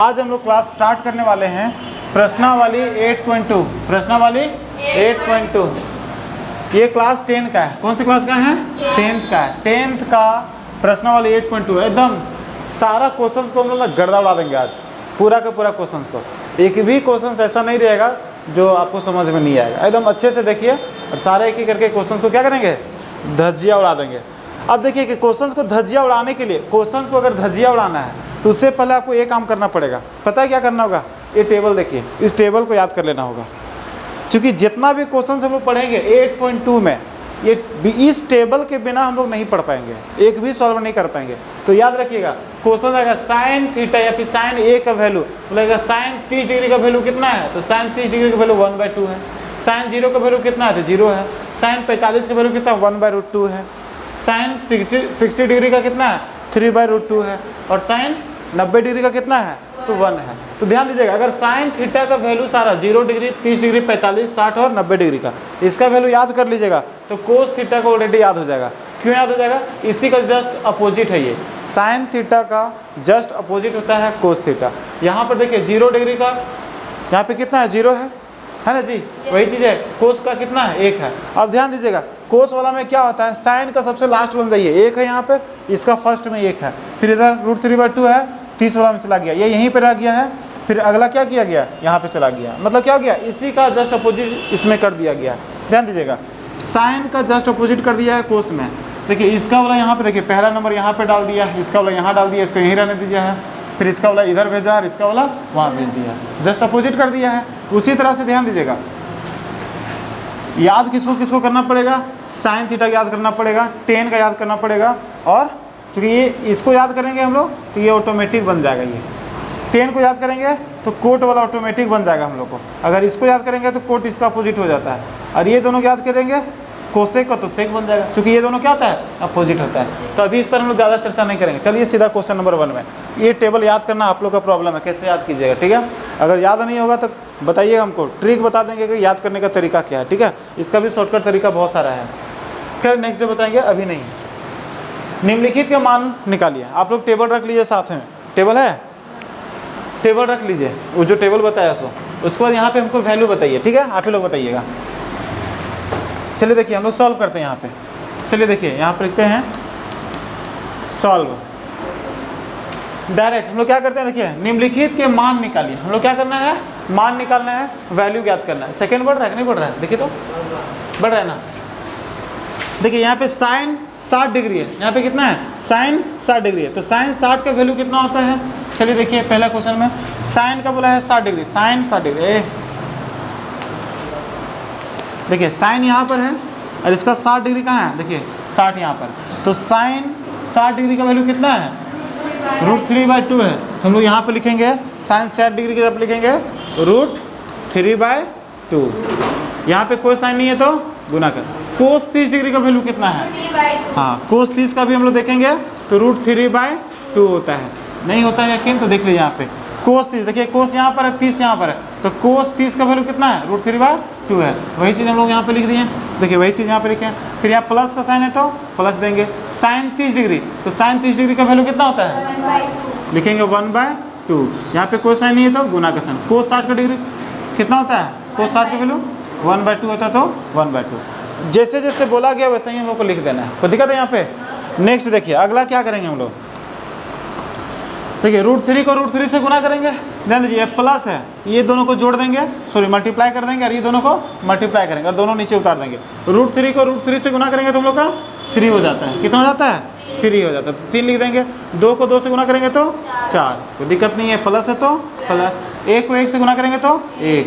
आज हम लोग क्लास स्टार्ट करने वाले हैं प्रश्नावली 8.2। प्रश्नावली 8.2 ये क्लास 10 का है। कौन सी क्लास का है? 10th का है। 10th का प्रश्नावली 8.2 एकदम सारा क्वेश्चंस को हम लोग गर्दा उड़ा देंगे आज, पूरा का पूरा क्वेश्चंस को। एक भी क्वेश्चन ऐसा नहीं रहेगा जो आपको समझ में नहीं आएगा। एकदम अच्छे से देखिए और सारे एक ही करके क्वेश्चन को क्या करेंगे? धज्जियाँ उड़ा देंगे। अब देखिए कि क्वेश्चंस को धज्जियाँ उड़ाने के लिए, क्वेश्चंस को अगर धज्जियाँ उड़ाना है तो उससे पहले आपको ये काम करना पड़ेगा। पता है क्या करना होगा? ये टेबल देखिए, इस टेबल को याद कर लेना होगा, क्योंकि जितना भी क्वेश्चन हम लोग पढ़ेंगे 8.2 में, ये इस टेबल के बिना हम लोग नहीं पढ़ पाएंगे, एक भी सॉल्व नहीं कर पाएंगे। तो याद रखिएगा क्वेश्चन आएगा साइन थीटा या फिर साइन ए का वैल्यू बोलेगा साइन 30 डिग्री का वैल्यू कितना है, तो साइन 30 डिग्री का वैल्यू 1/2 है। साइन 0 का वैल्यू कितना है, तो 0 है। साइन 45 का वैल्यू कितना है, 1/√2 है। साइन 60 डिग्री का कितना है, 3/√2 है। और साइन 90 डिग्री का कितना है, तो 1 है। तो ध्यान दीजिएगा, अगर साइन थीटा का वैल्यू सारा 0 डिग्री, 30 डिग्री, 45, 60 और 90 डिग्री का, इसका वैल्यू याद कर लीजिएगा तो कोस थीटा को ऑलरेडी याद हो जाएगा। क्यों याद हो जाएगा? इसी का जस्ट अपोजिट है ये। साइन थीटा का जस्ट अपोजिट होता है कोस थीटा। यहाँ पर देखिए 0 डिग्री का यहाँ पे कितना है, 0 है ना जी, वही चीज़ है। कोस का कितना है, 1 है। अब ध्यान दीजिएगा कोस वाला में क्या होता है, साइन का सबसे लास्ट बन जाइए 1 है यहाँ पर, इसका फर्स्ट में 1 है, फिर इधर √3/2 है, 30 वाला में चला गया, ये यहीं पर रह गया है, फिर अगला क्या किया गया, यहाँ पे चला गया। मतलब क्या हो गया, इसी का जस्ट अपोजिट इसमें कर दिया गया। ध्यान दीजिएगा साइन का जस्ट अपोजिट कर दिया है कोस में। देखिए इसका वाला यहाँ पे देखिए पहला नंबर यहाँ पे डाल दिया, इसका वाला यहाँ डाल दिया, इसको यहीं रहने दीजिए है, फिर इसका वाला इधर भेजा और इसका वाला वहाँ भेज दिया, जस्ट अपोजिट कर दिया है। उसी तरह से ध्यान दीजिएगा याद किसको किसको करना पड़ेगा, साइन थीटा याद करना पड़ेगा, 10 का याद करना पड़ेगा, और क्योंकि ये इसको याद करेंगे हम लोग तो ये ऑटोमेटिक बन जाएगा। ये 10 को याद करेंगे तो कोट वाला ऑटोमेटिक बन जाएगा हम लोग को। अगर इसको याद करेंगे तो कोट इसका अपोजिट हो जाता है, और ये दोनों याद करेंगे कोसेक का तो सेक बन जाएगा, क्योंकि ये दोनों क्या होता है, अपोजिट होता है। तो अभी इस पर हम लोग ज़्यादा चर्चा नहीं करेंगे। चलिए सीधा क्वेश्चन नंबर 1 में। ये टेबल याद करना आप लोग का प्रॉब्लम है, कैसे याद कीजिएगा, ठीक है? अगर याद नहीं होगा तो बताइए, हमको ट्रिक बता देंगे कि याद करने का तरीका क्या है, ठीक है? इसका भी शॉर्टकट तरीका बहुत सारा है। खैर नेक्स्ट डे बताएंगे, अभी नहीं। निम्नलिखित के मान निकालिए। आप लोग टेबल रख लीजिए, साथ में टेबल है, टेबल रख लीजिए, वो जो टेबल बताया उसके बाद यहाँ पे हमको वैल्यू बताइए, ठीक है? आप ही लोग बताइएगा। चलिए देखिए हम लोग सॉल्व करते हैं यहाँ पे। चलिए देखिए यहाँ पर लिखते हैं सॉल्व। डायरेक्ट हम लोग क्या करते हैं, देखिए निम्नलिखित के मान निकालिए। हम लोग क्या करना है, मान निकालना है, वैल्यू ज्ञात करना है। सेकंड बढ़ रहा है कि नहीं बढ़ रहा है, देखिए तो बढ़ रहा है ना। देखिए यहाँ पे साइन 60 डिग्री है, यहाँ पे कितना है, साइन 60 डिग्री है, तो साइन 60 का वैल्यू कितना होता है? चलिए देखिए पहला क्वेश्चन में साइन का बोला है 60 डिग्री, साइन 60 डिग्री। देखिए साइन यहाँ पर है और इसका 60 डिग्री कहाँ है, देखिए 60 यहाँ पर, तो साइन 60 डिग्री का वैल्यू कितना है, √3/2 है। तो हम लोग यहाँ पर लिखेंगे साइन 60 डिग्री की तरफ लिखेंगे √3/2। यहाँ पे कोई साइन नहीं है तो गुना कर। कोस 30 डिग्री का वैल्यू कितना है, हाँ कोस 30 का भी हम लोग देखेंगे तो √3/2 होता है। नहीं होता है यकीन तो देख लीजिए यहाँ पे कोस 30, देखिए कोस यहाँ पर है, 30 यहाँ पर है, तो कोस 30 का वैल्यू कितना है, √3/2 है। वही चीज़ हम लोग यहाँ पे लिख दिए, देखिए वही चीज़ यहाँ पे लिखे हैं। फिर यहाँ प्लस का साइन है तो प्लस देंगे। साइन 30 डिग्री, तो साइन 30 डिग्री का वैल्यू कितना होता है, लिखेंगे 1/2। यहाँ पे कोई साइन नहीं है तो गुना का साइन। कोस 60 का डिग्री कितना होता है, कोस 60 का वैल्यू 1/2 होता है, तो 1/2। जैसे जैसे बोला गया वैसे ही हम लोग को लिख देना है, कोई दिक्कत है यहाँ पे? नेक्स्ट देखिए अगला क्या करेंगे हम लोग, देखिए √3 को √3 से गुना करेंगे। ध्यान दीजिए प्लस है, ये दोनों को जोड़ देंगे, सॉरी मल्टीप्लाई कर देंगे, और ये दोनों को मल्टीप्लाई करेंगे और दोनों नीचे उतार देंगे। √3 को √3 से गुना करेंगे तो हम लोग का 3 हो जाता है। कितना हो जाता है, 3 हो जाता है, तो 3 लिख देंगे। 2 को 2 से गुना करेंगे तो 4, कोई दिक्कत नहीं है, प्लस है तो प्लस। 1 को 1 से गुना करेंगे तो 1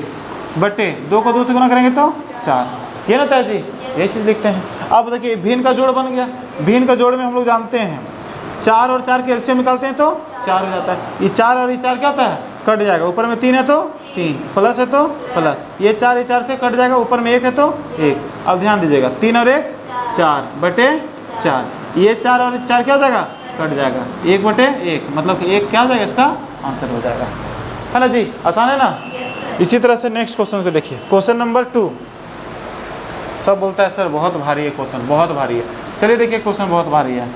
बटे 2 को 2 से गुना करेंगे तो 4। ये ना था जी, ये चीज़ लिखते हैं। अब देखिए भिन्न का जोड़ बन गया। भिन्न का जोड़ में हम लोग जानते हैं 4 और 4 के एलसीएम निकालते हैं तो 4 हो जाता है। ये 4 और ये 4 क्या होता है, कट जाएगा। ऊपर में 3 है तो 3, प्लस है तो प्लस, ये 4 ये 4 से कट जाएगा, ऊपर में 1 है तो 1। अब ध्यान दीजिएगा 3 और 1 4 बटे 4, ये 4 और 4 क्या हो जाएगा, कट जाएगा, 1 बटे 1, मतलब कि 1 क्या हो जाएगा, इसका आंसर हो जाएगा। है ना जी, आसान है ना? इसी तरह से नेक्स्ट क्वेश्चन को देखिए, क्वेश्चन नंबर 2। सब बोलता है सर बहुत भारी है क्वेश्चन, बहुत भारी है। चलिए देखिए क्वेश्चन बहुत भारी है।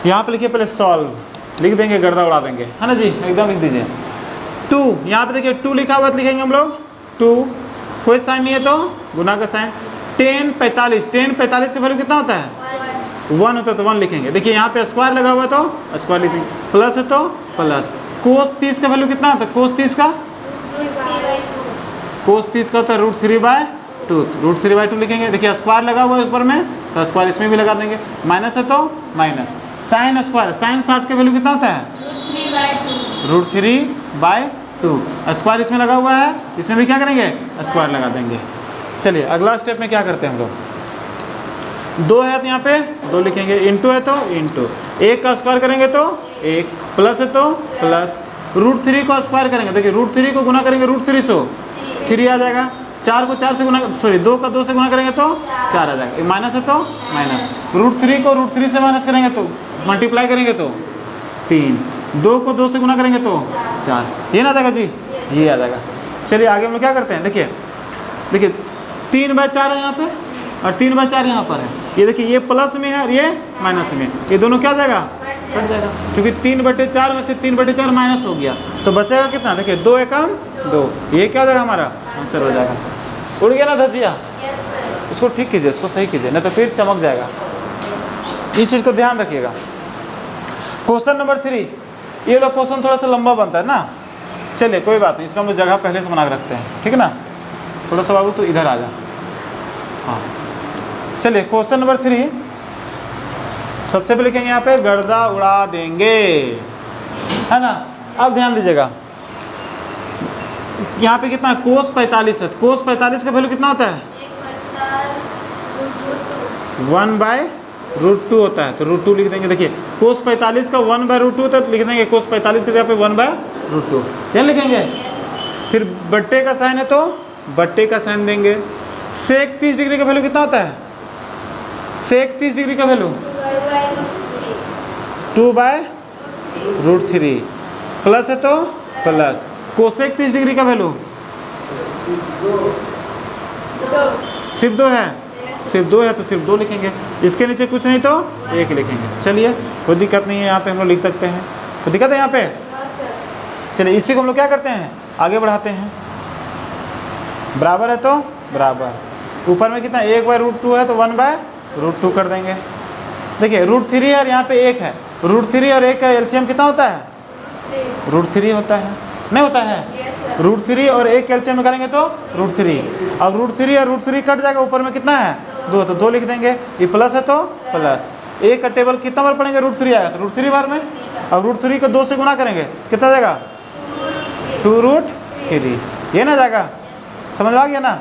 यहाँ पे लिखिए पहले सॉल्व। लिख देंगे, गर्दा उड़ा देंगे, है ना जी, एकदम लिख दीजिए। 2 यहाँ पे देखिए 2 लिखा हुआ तो लिखेंगे हम लोग 2, कोई साइन नहीं है तो गुना का साइन। 10 45, 10 45 का वैल्यू कितना होता है 1 होता है तो 1 लिखेंगे। देखिए यहाँ पे स्क्वायर लगा हुआ है तो स्क्वायर लिखेंगे, प्लस है तो प्लस। कोस 30 का वैल्यू कितना होता है, कोस 30 का होता है √3/2, √3/2 लिखेंगे। देखिए स्क्वायर लगा हुआ है ऊपर में तो स्क्वायर इसमें भी लगा देंगे, माइनस है तो माइनस। साइन स्क्वायर, साइन 60 का वैल्यू कितना होता है √3/2, स्क्वायर इसमें लगा हुआ है, इसमें भी क्या करेंगे स्क्वायर लगा देंगे। चलिए अगला स्टेप में क्या करते हैं हम लोग, 2 है तो यहाँ पे 2 लिखेंगे, इंटू है तो इंटू, 1 का स्क्वायर करेंगे तो 1, प्लस है तो प्लस। √3 को स्क्वायर करेंगे, देखिए √3 को गुना करेंगे √3 से 3 आ जाएगा, 4 को 4 से गुना, सॉरी 2 का 2 से गुना करेंगे तो 4 आ जाएगा, माइनस है तो माइनस। √3 को √3 से माइनस करेंगे तो मल्टीप्लाई करेंगे तो 3, 2 को 2 से गुना करेंगे तो 4, ये ना आ जाएगा जी, ये आ जाएगा। चलिए आगे हम लोग क्या करते हैं, देखिए 3/4 है यहाँ पे और 3/4 यहाँ पर है, ये देखिए ये प्लस में है और ये माइनस में, ये दोनों क्या जाएगा कट जाएगा, क्योंकि 3/4 में से 3/4 माइनस हो गया तो बचेगा कितना, देखिए 2 एकम 2, ये क्या हो जाएगा हमारा आंसर हो जाएगा। उड़ गया ना धजिया, इसको ठीक कीजिए, इसको सही कीजिए, नहीं तो फिर चमक जाएगा, इस चीज़ को ध्यान रखिएगा। क्वेश्चन नंबर 3, ये लोग क्वेश्चन थोड़ा सा लंबा बनता है ना, चलिए कोई बात नहीं, इसका हम लोग जगह पहले से बना के रखते हैं, ठीक है ना। थोड़ा सा बाबू तो इधर आ जा, हाँ चलिए क्वेश्चन नंबर 3 सबसे पहले लिखेंगे यहाँ पे गर्दा उड़ा देंगे, है ना। अब ध्यान दीजिएगा यहाँ पे कितना है, कोस 45 है, कोस 45 का वैल्यू कितना होता है 1/√2 होता है तो √2 लिख देंगे। देखिए कोस 45 का 1/√2 होता है तो लिख देंगे कोस 45 के जगह पे 1/√2, क्या लिखेंगे। फिर बट्टे का साइन है तो बट्टे का साइन देंगे। सेक 30 डिग्री का वैल्यू कितना होता है, सेक 30 डिग्री का वैल्यू 2/√3, प्लस है तो प्लस। कोसेक 30 डिग्री का वैल्यू सिर्फ 2 है, सिर्फ 2 है तो सिर्फ 2 लिखेंगे, इसके नीचे कुछ नहीं तो 1 लिखेंगे। चलिए कोई दिक्कत नहीं है, यहाँ पे हम लोग लिख सकते हैं, कोई दिक्कत है यहाँ पे। चलिए इसी को हम लोग क्या करते हैं आगे बढ़ाते हैं, बराबर है तो बराबर, ऊपर में कितना 1/√2 है तो 1/√2 कर देंगे। देखिए √3 है और यहाँ पे 1 है, √3 और 1 का एलसीएम कितना होता है √3 होता है, नहीं होता है √3 और 1 का एलसीएम निकालेंगे तो √3, अब √3 और √3 कट जाएगा, ऊपर में कितना है 2 तो 2 लिख देंगे, ये प्लस है तो प्लस। 1 का टेबल कितना बार पढ़ेंगे √3 आएगा तो √3 बार में, अब √3 को 2 से गुना करेंगे कितना जाएगा 2√3, ये ना जाएगा। समझ आ गया ना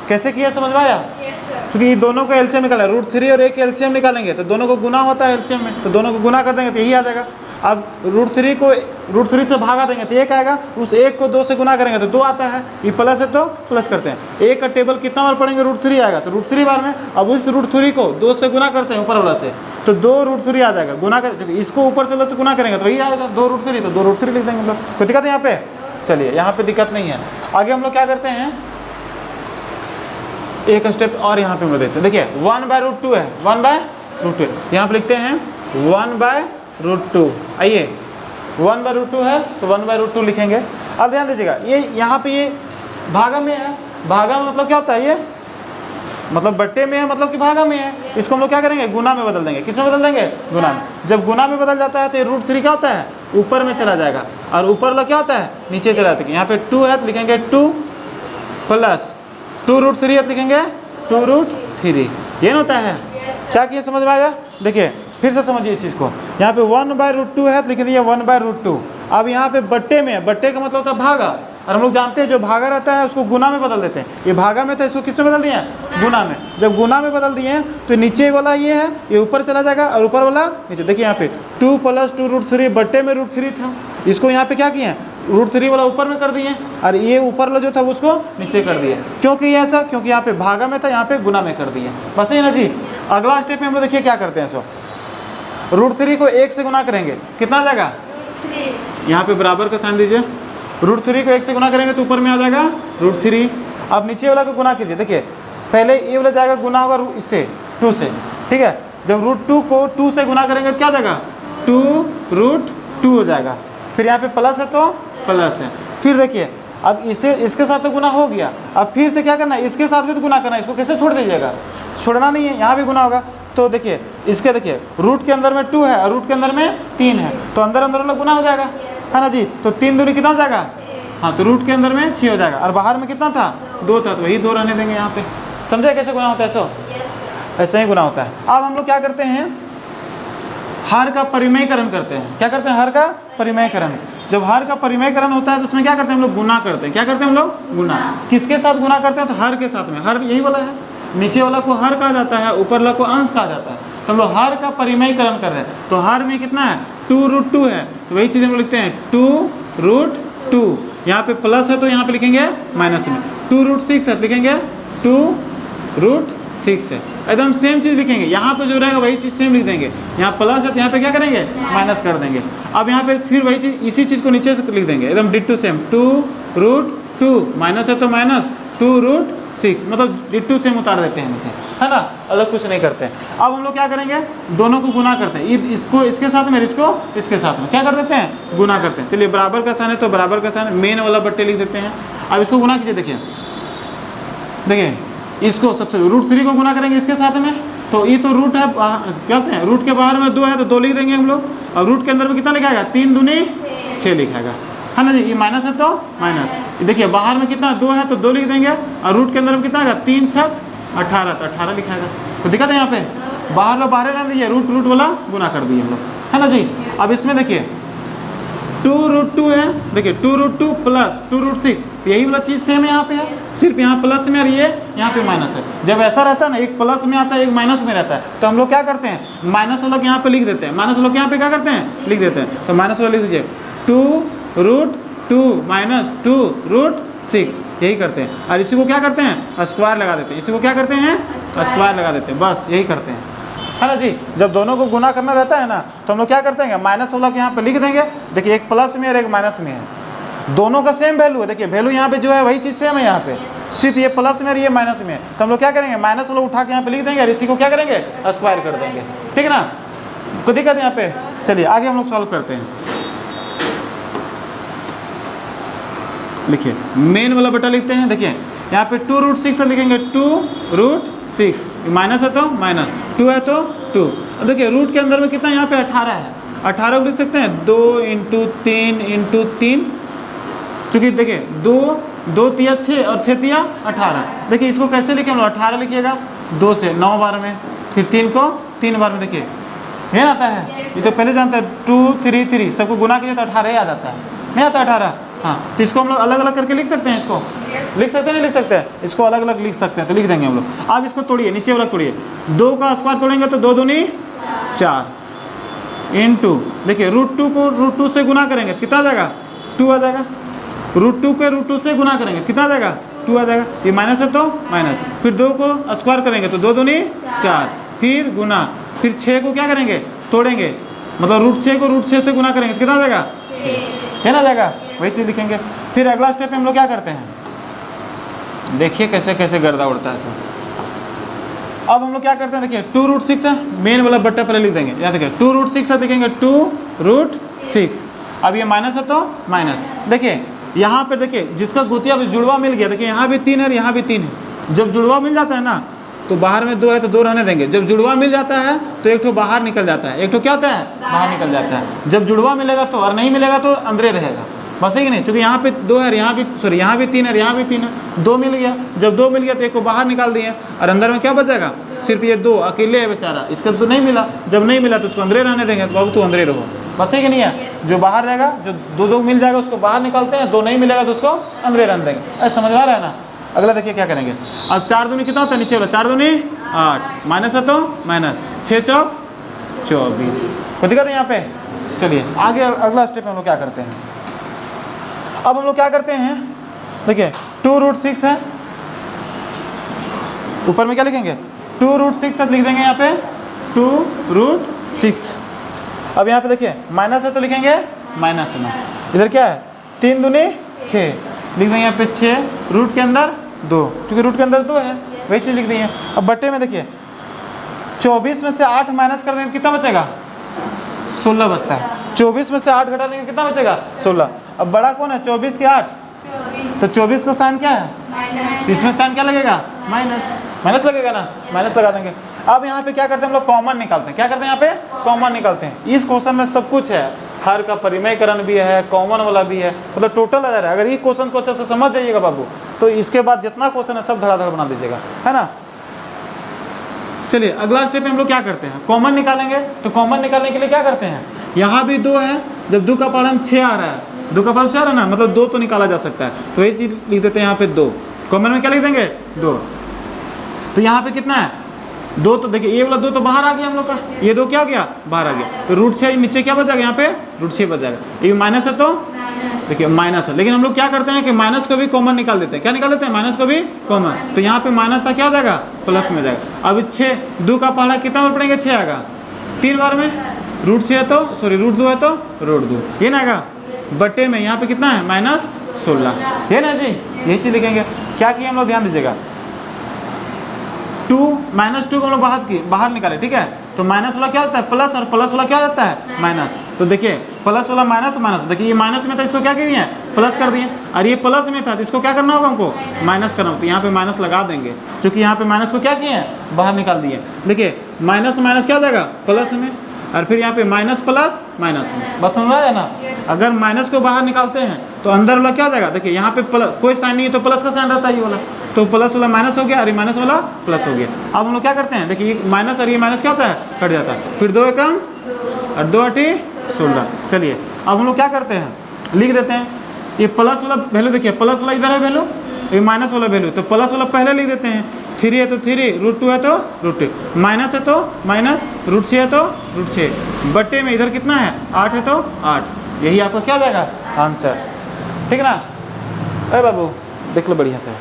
कैसे किया, समझ में आया। क्योंकि ये दोनों का एलसीएम निकाला, √3 और 1 का एलसीएम निकालेंगे तो दोनों को गुना होता है एलसीएम में, तो दोनों को गुना कर देंगे तो यही आ जाएगा। अब √3 को √3 से भागा देंगे तो 1 आएगा, उस 1 को 2 से गुना करेंगे तो 2 आता है, ये प्लस है तो प्लस करते हैं। 1 का टेबल कितना बार पढ़ेंगे √3 आएगा तो √3 बार में, अब उस √3 को 2 से गुना करते हैं ऊपर वाला से तो 2√3 आ जाएगा, गुना कर इसको ऊपर से वाला से गुना करेंगे तो वही आएगा 2√3, तो 2√3 लिख देंगे हम लोग। कोई दिक्कत है यहाँ पे, चलिए यहाँ पे दिक्कत नहीं है। आगे हम लोग क्या करते हैं, एक स्टेप और यहाँ पे हम लोग देखते हैं। देखिए 1/√2 है, 1/√2 यहाँ पे लिखते हैं 1/√2, आइए 1/√2 है तो 1/√2 लिखेंगे। अब ध्यान दीजिएगा ये यहाँ पे ये भागा में है, भागा में मतलब क्या होता है, ये मतलब बट्टे में है मतलब कि भागा में है, इसको हम लोग क्या करेंगे गुना में बदल देंगे। किस में बदल देंगे, गुना में। जब गुना में बदल जाता है तो ये √3 क्या होता है ऊपर में चला जाएगा और ऊपर वाला क्या होता है नीचे चला जाता है। यहाँ पे 2 है तो लिखेंगे 2 प्लस 2√3 है तो लिखेंगे 2√3, ये होता है। क्या किया समझ में आया। देखिए फिर से समझिए इस चीज़ को, यहाँ पे 1/√2 है तो लिख दिया 1/√2। अब यहाँ पे बट्टे में है, बट्टे का मतलब होता है भागा, और हम लोग जानते हैं जो भागा रहता है उसको गुना में बदल देते हैं। ये भागा में था, इसको किससे बदल दिए हैं गुना में। जब गुना में बदल दिए हैं तो नीचे वाला ये है, ये ऊपर चला जाएगा और ऊपर वाला नीचे। देखिए यहाँ पे 2 + 2√3, बट्टे में √3 था, इसको यहाँ पे क्या किए हैं √3 वाला ऊपर में कर दिए और ये ऊपर वाला जो था उसको नीचे कर दिए। क्योंकि ये ऐसा, क्योंकि यहाँ पे भागा में था, यहाँ पे गुना में कर दिए। बस ये ना जी। अगला स्टेप में हम लोग देखिए क्या करते हैं, सो √3 को 1 से गुना करेंगे, कितना आ जाएगा, यहाँ पे बराबर का साइन दीजिए। √3 को 1 से गुना करेंगे तो ऊपर में आ जाएगा √3। अब नीचे वाला को गुना कीजिए। देखिए पहले ये वाला जाएगा गुना होगा इससे 2 से, ठीक है। जब √2 को 2 से गुना करेंगे तो क्या जाएगा 2√2, 2 हो जाएगा। फिर यहाँ पे प्लस है तो प्लस है। फिर देखिए अब इसे इसके साथ तो गुना हो गया, अब फिर से क्या करना है, इसके साथ भी तो गुना करना है। इसको कैसे छोड़ दीजिएगा, छोड़ना नहीं है, यहाँ भी गुना होगा। तो देखिए इसके देखिए रूट के अंदर में 2 है और रूट के अंदर में 3 है, तो अंदर अंदर वाला गुना हो जाएगा, है ना जी। तो 3 दूनी कितना हो जाएगा, हाँ, तो रूट के अंदर में 6 हो जाएगा और बाहर में कितना था, 2 था, तो वही 2 रहने देंगे यहाँ पे। समझे कैसे गुना होता है, सो ऐसे ही गुना होता है। अब हम लोग क्या करते हैं, हर का परिमेयकरण करते हैं। क्या करते हैं, हर का परिमेयकरण। जब हर का परिमेयकरण होता है तो उसमें क्या करते हैं हम लोग, गुना करते हैं। क्या करते हैं हम लोग, गुना। किसके साथ गुना करते हैं, तो हर के साथ में। हर यही वाला है, नीचे वाला को हर कहा जाता है, ऊपर वाला को अंश कहा जाता है। तो हम लोग हर का परिमेयकरण कर रहे हैं। तो हर में कितना है, 2√2 है, तो वही चीज़ हम लोग लिखते हैं 2√2। यहाँ पे प्लस है तो यहाँ पे लिखेंगे माइनस में। 2√6 है तो लिखेंगे 2√6 है। एकदम सेम चीज़ लिखेंगे, यहाँ पे जो रहेगा वही चीज़ सेम लिख देंगे। यहाँ प्लस है तो यहाँ पे क्या करेंगे, माइनस कर देंगे। अब यहाँ पे फिर वही चीज़, इसी चीज़ को नीचे से लिख देंगे एकदम डिट्टू सेम। 2√2 माइनस है तो माइनस 2√6, मतलब डिट्टू सेम उतार देते हैं नीचे, है ना, अलग कुछ नहीं करते हैं। अब हम लोग क्या करेंगे, दोनों को गुना करते हैं। इसको इसके साथ में, इसको इसके साथ में क्या कर देते हैं, गुना करते हैं। चलिए बराबर का साइन है तो बराबर का साइन मेन वाला बट्टे लिख देते हैं। अब इसको गुना कीजिए, देखिए देखिए इसको सबसे √3 को गुना करेंगे इसके साथ में, तो ये तो रूट है, क्या कहते हैं, रूट के बाहर में 2 है तो 2 लिख देंगे हम लोग। और रूट के अंदर में कितना लिखाएगा, 3 दूनी 6 लिखाएगा, है ना जी। ये माइनस है तो माइनस, देखिए बाहर में कितना 2 है तो 2 लिख देंगे, और रूट के अंदर में कितना आएगा, 3 6 18, तो 18 लिखाएगा। तो दिक्कत है यहाँ पे, बाहर लो बाहर रहने दीजिए, रूट वाला गुना कर दिए हम लोग, है ना जी। अब इसमें देखिए 2√2 है, देखिए 2√2 प्लस 2√6, यही वाला चीज़ सेम है यहाँ पे है, सिर्फ यहाँ प्लस में और ये यहाँ पे माइनस है। जब ऐसा रहता है ना, एक प्लस में आता है एक माइनस में रहता है, तो हम लोग क्या करते हैं, माइनस वाला यहाँ पे लिख देते हैं, माइनस वाला यहाँ पे क्या करते हैं, लिख देते हैं। तो माइनस वाला लिख दीजिए 2√2 माइनस 2√6, यही करते हैं। और इसी को क्या करते हैं, स्क्वायर लगा देते हैं। इसी को क्या करते हैं, स्क्वायर लगा देते हैं, बस यही करते हैं, है ना जी। जब दोनों को गुना करना रहता है ना, तो हम लोग क्या करते हैं, माइनस वाला को यहाँ पे लिख देंगे। देखिए एक प्लस में और एक माइनस में है, दोनों का सेम वैल्यू है। देखिए वैल्यू यहाँ पे जो है वही चीज़ सेम है, यहाँ पे सिर्फ ये प्लस में और ये माइनस में है। तो हम लोग क्या करेंगे, माइनस वाला उठा के यहाँ पे लिख देंगे और इसी को क्या करेंगे, स्क्वायर कर देंगे, ठीक है ना। कोई दिक्कत यहाँ पे, चलिए आगे हम लोग सॉल्व करते हैं। लिखिए मेन वाला बटा लिखते हैं। देखिए यहाँ पे 2√6 से लिखेंगे 2√6, माइनस है तो माइनस, 2 है तो 2। अब देखिए रूट के अंदर में कितना, यहाँ पे 18 है, 18 को लिख सकते हैं 2 × 3 × 3, क्योंकि देखिए 2 तिया 6 और 6 तिया 18। देखिए इसको कैसे लिखें, 18 लिखिएगा 2 से 9 बार में, फिर 3 को 3 बार में। देखिए ये आता है, ये तो पहले जानते हैं 2 3 3, सबको गुना कीजिए तो 18 आ जाता है, नहीं आता 18। हाँ, तो इसको हम लोग अलग अलग करके लिख सकते हैं, इसको लिख सकते हैं, नहीं लिख सकते हैं, इसको अलग अलग लिख सकते हैं, तो लिख देंगे हम लोग। अब इसको तोड़िए, नीचे वाला तोड़िए, 2 का स्क्वायर तोड़ेंगे तो 2 दूनी 4 इंटू, देखिए √2 को √2 से गुना करेंगे कितना आ जाएगा, 2 आ जाएगा। √2 के √2 से गुना करेंगे कितना आ जाएगा, 2 आ जाएगा। ये माइनस है तो माइनस, फिर 2 को स्क्वायर करेंगे तो 2 दूनी 4, फिर गुना, फिर 6 को क्या करेंगे, तोड़ेंगे, मतलब √6 को √6 से गुना करेंगे कितना आ जाएगा, है ना जाएगा, वही चीज़ लिखेंगे। फिर अगला स्टेप में हम लोग क्या करते हैं, देखिए कैसे कैसे गर्दा उड़ता है सब। अब हम लोग क्या करते हैं, देखिए 2√6 है, मेन वाला बट्टा पहले लिख देंगे, याद रखिए 2√6 है, लिखेंगे 2√6। अब ये माइनस है तो माइनस, देखिए यहाँ पे देखिए जिसका गोतिया जुड़वा मिल गया, देखिए यहाँ भी 3 है यहाँ भी 3 है। जब जुड़वा मिल जाता है ना, तो बाहर में 2 है तो 2 रहने देंगे। जब जुड़वा मिल जाता है तो एक ठो बाहर निकल जाता है, एक ठो क्या होता है, बाहर निकल जाता है। जब जुड़वा मिलेगा तो, और नहीं मिलेगा तो अंदर रहेगा, बस है कि नहीं, क्योंकि यहाँ पे 2 है, यहाँ भी सॉरी यहाँ भी 3 है, यहाँ भी 3 है, 2 मिल गया। जब 2 मिल गया तो एक को बाहर निकाल दिए, और अंदर में क्या बचेगा, सिर्फ ये 2 अकेले है बेचारा, इसका तो नहीं मिला। जब नहीं मिला तो उसको अंदर रहने देंगे, तो बाबू तो अंदर रहो, बस है कि नहीं है। जो बाहर रहेगा, जो 2 मिल जाएगा उसको बाहर निकालते हैं, 2 नहीं मिलेगा तो उसको अंदर रहने देंगे। ऐसा समझ आ रहा है ना। अगला देखिए क्या करेंगे, अब 4 दूनी कितना होता है, नीचे वाला 4 दूनी 8, माइनस है तो माइनस, 6 चौक 24, कोई दिक्कत है यहाँ पे। चलिए आगे अगला स्टेप हम लोग क्या करते हैं, अब हम लोग क्या करते हैं, देखिए 2√6 है, ऊपर में क्या लिखेंगे, 2√6 लिख देंगे यहाँ पे 2√6। अब यहाँ पे देखिए माइनस है तो लिखेंगे माइनस में, इधर क्या है 3 दूनी 6, लिख देंगे यहाँ पे 6, रूट के अंदर 2, क्योंकि रूट के अंदर 2 है, वही चीज़ लिख देंगे। अब बट्टे में देखिए 24 में से 8 माइनस कर देंगे कितना बचेगा, 16 बचता है। 24 में से 8 घटा देंगे कितना बचेगा 16। अब बड़ा कौन है 24 के 8, तो 24 का साइन क्या है, इसमें साइन क्या लगेगा माइनस लगेगा ना, माइनस लगा देंगे। अब यहाँ पे क्या करते हैं हम लोग कॉमन निकालते हैं। क्या करते हैं यहाँ पे कॉमन निकालते हैं। इस क्वेश्चन में सब कुछ है, हर का परिमेयकरण भी है, कॉमन वाला भी है, मतलब टोटल आ जा रहा है। अगर ये क्वेश्चन को अच्छे से समझ जाइएगा बाबू, तो इसके बाद जितना क्वेश्चन है सब धड़ाधड़ बना दीजिएगा, है ना। चलिए अगला स्टेप में हम लोग क्या करते हैं, कॉमन निकालेंगे। तो कॉमन निकालने के लिए क्या करते हैं, यहाँ भी 2 है, जब 2 का पाढ़ा 6 आ रहा है, 2 का पाढ़ा 6 आ रहा है ना, मतलब 2 तो निकाला जा सकता है, तो ये चीज़ लिख देते हैं यहाँ पे 2। कॉमन में क्या लिख देंगे 2। तो यहाँ पे कितना है 2, तो देखिए ये वाला 2 तो बाहर आ गया हम लोग का, ये 2 क्या हो गया बाहर आ गया, तो √6 नीचे क्या बच जाएगा, यहाँ पे √6 बच जाएगा। ये माइनस है तो देखिए माइनस है, लेकिन हम लोग क्या करते हैं कि माइनस को भी कॉमन निकाल देते हैं। क्या निकाल देते हैं, माइनस को भी कॉमन, तो यहाँ पे माइनस था क्या हो जाएगा प्लस में जाएगा। अब 6 2 का पहाड़ा कितना बार पढ़ेंगे 6 आएगा 3 बार में, √6 है तो सॉरी √2 है तो √2 ये ना आएगा बटे में, यहाँ पे कितना है -16 है ना जी। यही चीज़ लिखेंगे। क्या किए हम लोग ध्यान दीजिएगा, 2 -2 को हम लोग बाहर निकाले, ठीक है। तो माइनस वाला क्या होता है प्लस, और प्लस वाला क्या हो जाता है माइनस। तो देखिए प्लस वाला माइनस माइनस, देखिए ये माइनस में था, इसको क्या किए प्लस कर दिए, और ये प्लस में था तो इसको क्या करना होगा हमको माइनस करना। तो यहाँ पे माइनस लगा देंगे, क्योंकि यहाँ पे माइनस को क्या किए हैं बाहर निकाल दिए। देखिए माइनस माइनस क्या हो जाएगा प्लस में, और फिर यहाँ पे माइनस प्लस माइनस में, बस समझ आया ना। अगर माइनस को बाहर निकालते हैं तो अंदर वाला क्या हो जाएगा, देखिए यहाँ पे प्लस कोई साइन नहीं है तो प्लस का साइन रहता है ये वाला, तो प्लस वाला माइनस हो गया और ये माइनस वाला प्लस हो गया। अब हम लोग क्या करते हैं, देखिए ये माइनस और ये माइनस क्या होता है कट जाता है, फिर 2 एकम और 2 8 16। चलिए अब हम लोग क्या करते हैं लिख देते हैं, ये प्लस वाला वैल्यू देखिए, प्लस वाला इधर है वैल्यू, ये माइनस वाला वैल्यू, तो प्लस वाला पहले लिख देते हैं। 3 है तो 3, √2 है तो √2, माइनस है तो माइनस, √6 है तो √6 बटे में, इधर कितना है 8 है तो 8। यही आपका क्या हो जाएगा आंसर, ठीक ना। अरे बाबू देख लो बढ़िया से,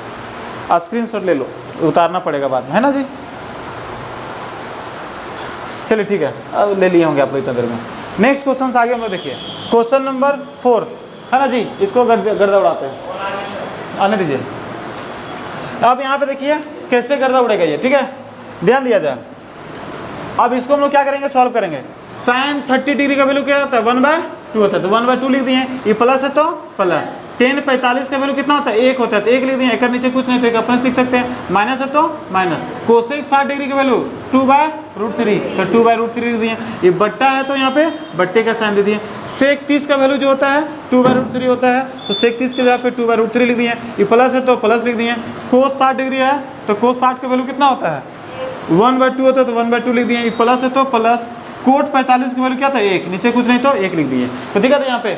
स्क्रीनशॉट ले लो, उतारना पड़ेगा बाद में, है ना जी। चलिए ठीक है, अब ले लिए होंगे आप लोग इतना देर में। नेक्स्ट क्वेश्चन आगे हम लोग देखिए, क्वेश्चन नंबर 4 है ना जी। इसको गर्दा उड़ाते हैं, आने दीजिए। अब यहाँ पे देखिए कैसे गर्दा उड़ेगा ये, ठीक है, ध्यान दिया जाए। अब इसको हम लोग क्या करेंगे सॉल्व करेंगे। साइन 30 डिग्री का वैल्यू क्या होता है 1/2 होता है, तो 1/2 लिख दिए। ये प्लस है तो प्लस, tan 45 का वैल्यू कितना होता है 1 होता है, तो 1 लिख दिए। एक नीचे कुछ नहीं तो एक अपने लिख सकते हैं। माइनस है तो माइनस, कोसेक 60 डिग्री का वैल्यू 2/√3, तो 2/√3 लिख दिए। ये बट्टा है तो यहाँ पे बट्टे का साइन दे दिए। सेक 30 का वैल्यू जो होता है 2/√3 होता है, तो सेक 30 के जगह पे 2/√3 लिख दिए। ये प्लस है तो प्लस लिख दिए। कोस 60 डिग्री है तो कोस 60 का वैल्यू कितना होता है 1/2 होता है, तो 1/2 लिख दिए। ये प्लस है तो प्लस, कोट 45 की वैल्यू क्या था 1, नीचे कुछ नहीं तो 1 लिख दिए। तो दिक्कत है यहाँ पे,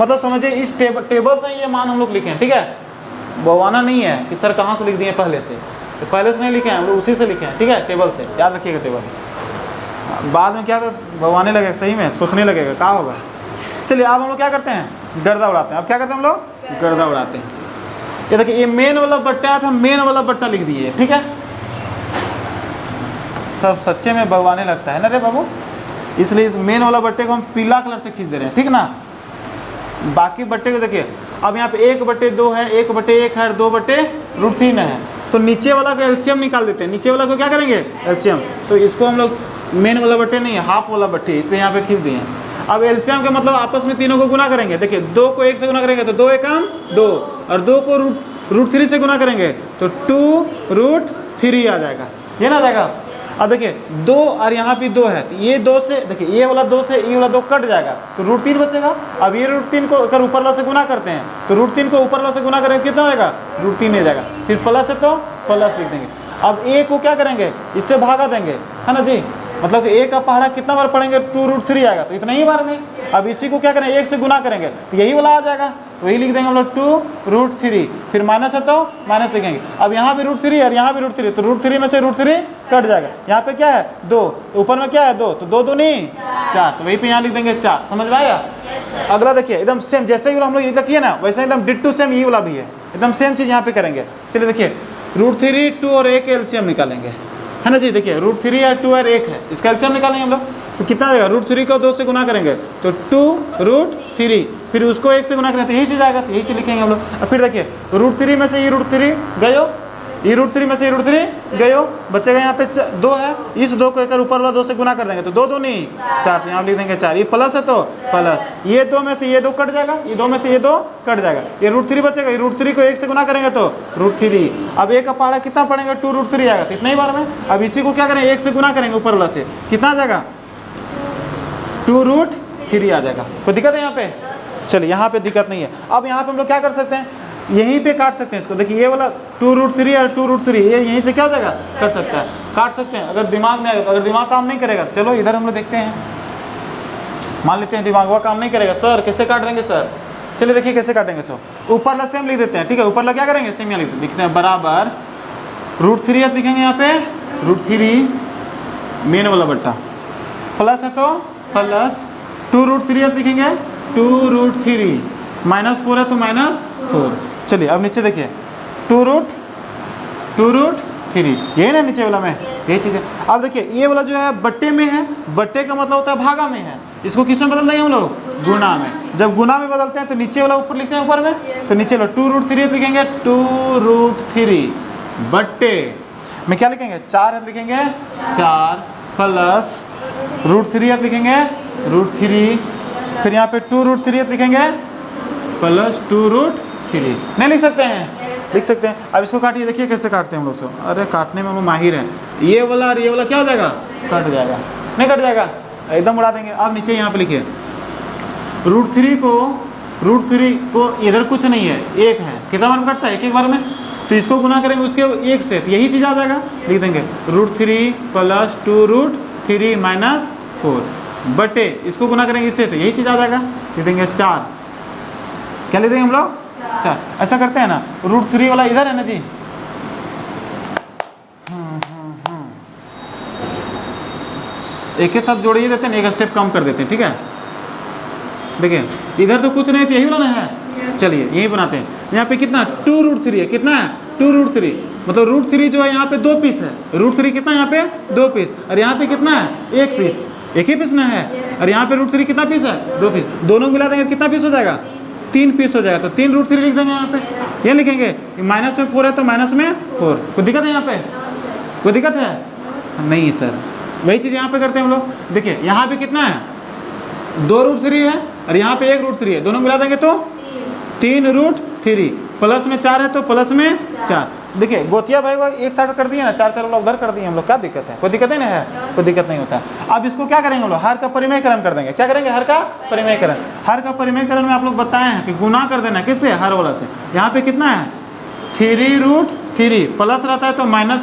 मतलब समझिए इस टेबल से ये मान हम लोग लिखे हैं, ठीक है। बवाना नहीं है कि सर कहाँ से लिख दिए पहले से, तो पहले से नहीं लिखे हैं हम लोग, उसी से लिखे हैं, ठीक है, टेबल से याद रखिएगा। टेबल बाद में क्या था बवाने लगेगा, सही में सोचने लगेगा क्या होगा। चलिए अब हम लोग क्या करते हैं गर्दा उड़ाते हैं। अब क्या करते हैं हम लोग गर्दा उड़ाते हैं। ये देखिए ये मेन वाला बट्टा था, मेन वाला बट्टा लिख दिए, ठीक है। सब सच्चे में बवाने लगता है ना रे बाबू, इसलिए इस मेन वाला बट्टे को हम पीला कलर से खींच दे रहे हैं, ठीक ना। बाकी बट्टे को देखिए, अब यहाँ पे 1/2 है, 1/1 है, 2/√3 है, तो नीचे वाला का एलसीएम निकाल देते हैं। नीचे वाला को क्या करेंगे एलसीएम, तो इसको हम लोग मेन वाला बट्टे नहीं है हाफ वाला बट्टे, इसलिए यहाँ पे खींच दिए हैं। अब एलसीएम का मतलब आपस में तीनों को गुना करेंगे। देखिए 2 को 1 से गुना करेंगे तो 2 एकम 2, और 2 को √3 से गुना करेंगे तो 2√3 आ जाएगा, ये ना जाएगा। अब देखिए 2 और यहाँ भी 2 है, तो ये 2 से देखिए ये वाला 2 से ये वाला 2 कट जाएगा तो √3 बचेगा। अब ये √3 को अगर ऊपर वाला से गुना करते हैं तो √3 को ऊपर वाला से गुना करेंगे कितना आएगा √3 नहीं जाएगा, फिर प्लस है तो प्लस लिख देंगे। अब a को क्या करेंगे इससे भागा देंगे, है ना जी, मतलब a का पहाड़ा कितना बार पढ़ेंगे 2√3 आएगा, तो इतना ही बार में। अब इसी को क्या करेंगे 1 से गुना करेंगे तो यही वाला आ जाएगा, तो वही लिख देंगे हम लोग 2√3, फिर माइनस है तो माइनस लिखेंगे। अब यहाँ भी √3 और यहाँ भी √3, तो √3 में से √3 कट जाएगा। यहाँ पे क्या है 2, ऊपर में क्या है 2, तो 2 दूनी 4, तो वहीं पे यहाँ लिख देंगे 4। समझ में आया। अगला देखिए एकदम सेम जैसे ही हम लोग ये किए ना वैसे एकदम डिट्टू सेम ये वाला भी है, एकदम सेम चीज़ यहाँ पे करेंगे। चलिए देखिए √3 2 और 1 एलसीएम निकालेंगे, है ना जी। देखिए √3 और 2 और 1 है, इसका एलसीएम निकालेंगे हम लोग, तो कितना आएगा √3 को 2 से गुना करेंगे तो 2√3, फिर उसको 1 से गुना करेंगे तो यही चीज़ आएगा, तो यही चीज़ लिखेंगे हम लोग। और फिर देखिए √3 में से ये √3 गए हो ये √3 में से ये √3 गए हो, बचेगा यहाँ पे 2 है, इस 2 को एक ऊपर वाला 2 से गुना कर देंगे तो 2 2 नहीं 4, तो यहाँ लिख देंगे 4। ये प्लस है तो प्लस, ये 2 में से ये 2 कट जाएगा, ये 2 में से ये 2 कट जाएगा, ये √3 बचेगा, ये √3 को 1 से गुना करेंगे तो √3। अब एक का पहाड़ा कितना पड़ेगा 2 √3 आएगा, तो इतना ही बार में। अब इसी को क्या करेंगे 1 से गुना करेंगे ऊपर वाला से, कितना आ जाएगा 2 √3 आ जाएगा। कोई दिक्कत है यहाँ पे? चलिए यहाँ पे दिक्कत नहीं है। अब यहाँ पे हम लोग क्या कर सकते हैं, यहीं पे काट सकते हैं इसको। देखिए ये वाला 2 √3 और 2 √3 ये यहीं से क्या हो जाएगा, कट सकता है, काट सकते हैं अगर दिमाग में आएगा। अगर दिमाग काम नहीं करेगा चलो इधर हम लोग देखते हैं, मान लेते हैं दिमाग वो काम नहीं करेगा, सर कैसे काट देंगे सर? चलिए देखिए कैसे काटेंगे। सो ऊपर ला सेम लिख देते हैं, ठीक है, ऊपर ला क्या करेंगे सेम यहाँ लिखते हैं, बराबर √3 लिखेंगे यहाँ पे, √3 मेन वाला बट्टा, प्लस है तो प्लस 2 √3 लिखेंगे, 2 √3 -4 है तो -4। चलिए अब नीचे देखिए 2 √3, यही ना नीचे वाला में यही चीज़ है। अब देखिए ये वाला जो है बट्टे में है, बट्टे का मतलब होता है भागा में है, इसको किस में बदल देंगे हम लोग, गुना में। जब गुना में बदलते हैं तो नीचे वाला ऊपर लिखते हैं ऊपर में, तो नीचे वाला 2 √3 लिखेंगे, 2 √3 बट्टे में क्या लिखेंगे 4 लिखेंगे, 4 प्लस √3 लिखेंगे, √3 फिर यहाँ पे 2 √3 लिखेंगे प्लस 2 √3। नहीं लिख सकते हैं? लिख सकते हैं। अब इसको काटिए, देखिए कैसे काटते हैं हम लोग सब। अरे काटने में हम लोग माहिर हैं। ये वाला और ये वाला क्या हो जाएगा, कट जाएगा, नहीं कट जाएगा, एकदम उड़ा देंगे। अब नीचे यहाँ पे लिखिए √3 को इधर कुछ नहीं है, 1 है, कितना बार कटता है, एक बार में, तो इसको गुना करेंगे उसके 1 से, तो यही चीज़ आ जाएगा, लिख देंगे √3 प्लस 2 √3 -4 बटे इसको गुना करेंगे इससे, तो यही चीज़ आ जाएगा, लिख देंगे 4। क्या लिख देंगे हम लोग 4। ऐसा करते हैं ना, √3 वाला इधर है ना जी, एक के साथ जोड़िए देते हैं, एक स्टेप कम कर देते हैं, ठीक है। देखिए इधर तो कुछ नहीं है, यही वाला ना है, चलिए यही बनाते हैं। यहाँ पे कितना 2 √3 है, कितना है 2 √3, मतलब √3 जो है यहाँ पे 2 पीस है, √3 कितना यहाँ पे 2 पीस, और यहाँ पे कितना है 1 पीस, एक ही पीस ना है, और यहाँ पे √3 कितना पीस है 2 पीस, दोनों मिला देंगे कितना पीस हो जाएगा 3 पीस हो जाएगा, तो 3 √3 लिख देंगे यहाँ पे, ये लिखेंगे माइनस में 4 है तो माइनस में 4। कोई दिक्कत है यहाँ पे, कोई दिक्कत है नहीं सर, वही चीज़ यहाँ पे करते हैं हम लोग। देखिए यहाँ पे कितना है 2 √3 है और यहाँ पे 1 √3 है, दोनों मिला देंगे तो 3 √3, प्लस में 4 है तो प्लस में 4। देखिए गोतिया भाई एक साइड कर दिए ना, 4 4 उधर कर दिए हम लोग, क्या दिक्कत है, कोई दिक्कत है ना है, कोई दिक्कत नहीं होता है। अब इसको क्या करेंगे हम लोग, हर का परिमेयकरण कर देंगे। क्या करेंगे, हर का परिमेयकरण। हर का परिमेयकरण में आप लोग बताए हैं कि गुना कर देना किससे, हर वाला से। यहाँ पे कितना है 3 √3, प्लस रहता है तो माइनस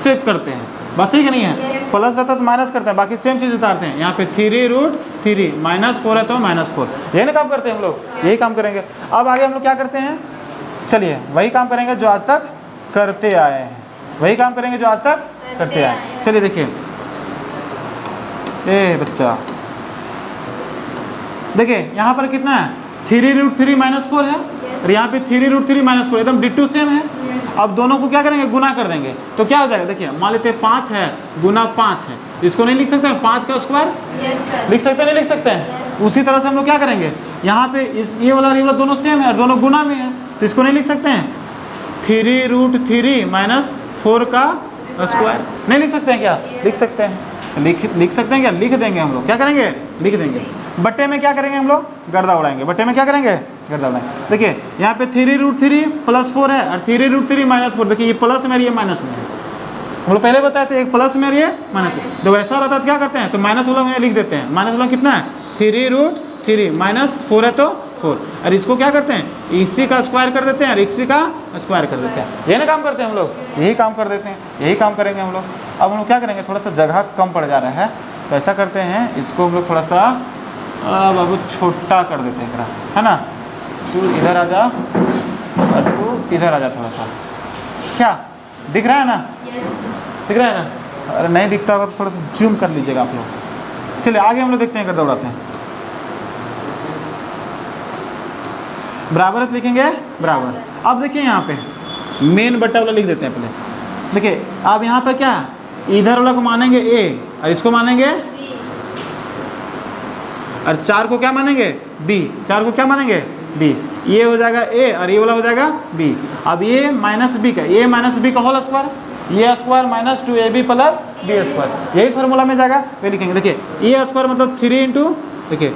से करते हैं, बात सही कि नहीं है, प्लस रहता है तो माइनस करते हैं, बाकी सेम चीज़ उतारते हैं। यहाँ पे 3 √3 -4 है तो -4, यही ना काम करते हैं हम लोग, यही काम करेंगे। अब आगे हम लोग क्या करते हैं, चलिए वही काम करेंगे जो आज तक करते आए हैं, वही काम करेंगे जो आज तक करते आए। चलिए देखिए ए बच्चा, देखिए यहाँ पर कितना है 3 √3 -4 है, और यहाँ पे 3 √3 -4 एकदम डिट्टू सेम है। अब दोनों को क्या करेंगे, गुना कर देंगे, तो क्या हो जाएगा, देखिए मान लेते हैं 5 है गुना 5 है, इसको नहीं लिख सकते हैं 5 का स्क्वायर, लिख सकते हैं, नहीं लिख सकते हैं। उसी तरह से हम लोग क्या करेंगे, यहाँ पे इस ये वाला दोनों सेम है और दोनों गुना में है, तो इसको नहीं लिख सकते हैं 3 √3 -4 का स्क्वायर, नहीं लिख सकते हैं क्या, लिख सकते हैं, लिख सकते हैं क्या, लिख देंगे हम लोग, क्या करेंगे, लिख देंगे। बट्टे में क्या करेंगे हम लोग, गर्दा उड़ाएंगे, बट्टे में क्या करेंगे, गर्दा उड़ाएंगे। देखिए यहाँ पे 3 √3 +4 है और 3 √3 -4, देखिए ये प्लस में और ये माइनस में है, हम लोग पहले बताए थे, एक प्लस में और ये माइनस में। जब ऐसा रहता है तो क्या करते हैं, तो माइनस वाला में लिख देते हैं, माइनस वाला कितना है 3 √3 -4 है तो 4, और इसको क्या करते हैं, इसी का स्क्वायर कर देते हैं और इसी का स्क्वायर कर देते हैं, यही ना काम करते हैं हम लोग, यही काम कर देते हैं, यही काम करेंगे हम लोग। अब हम लोग क्या करेंगे, थोड़ा सा जगह कम पड़ जा रहा है, तो ऐसा करते हैं, इसको हम लोग थोड़ा सा बाबू छोटा कर देते हैं, है ना, तू इधर आ जा और तू इधर आ जा, थोड़ा सा, क्या दिख रहा है ना, दिख रहा है ना, अरे नहीं दिखता होगा तो थोड़ा सा जूम कर लीजिएगा आप लोग। चलिए आगे हम लोग देखते हैं, गर्दा उड़ाते हैं। बराबर लिखेंगे, बराबर। अब देखिए यहाँ पे मेन बट्टा वाला लिख देते हैं पहले। देखिए अब यहाँ पे क्या, इधर वाला को मानेंगे ए और इसको मानेंगे B, और 4 को क्या मानेंगे B, 4 को क्या मानेंगे बी, ये हो जाएगा ए और ये वाला हो जाएगा बी। अब ये माइनस बी का, ए माइनस बी का whole square, A square minus 2ab plus B square, यही फार्मूला में जाएगा, वही लिखेंगे। देखिए ए स्क्वायर मतलब 3 इंटू, देखिए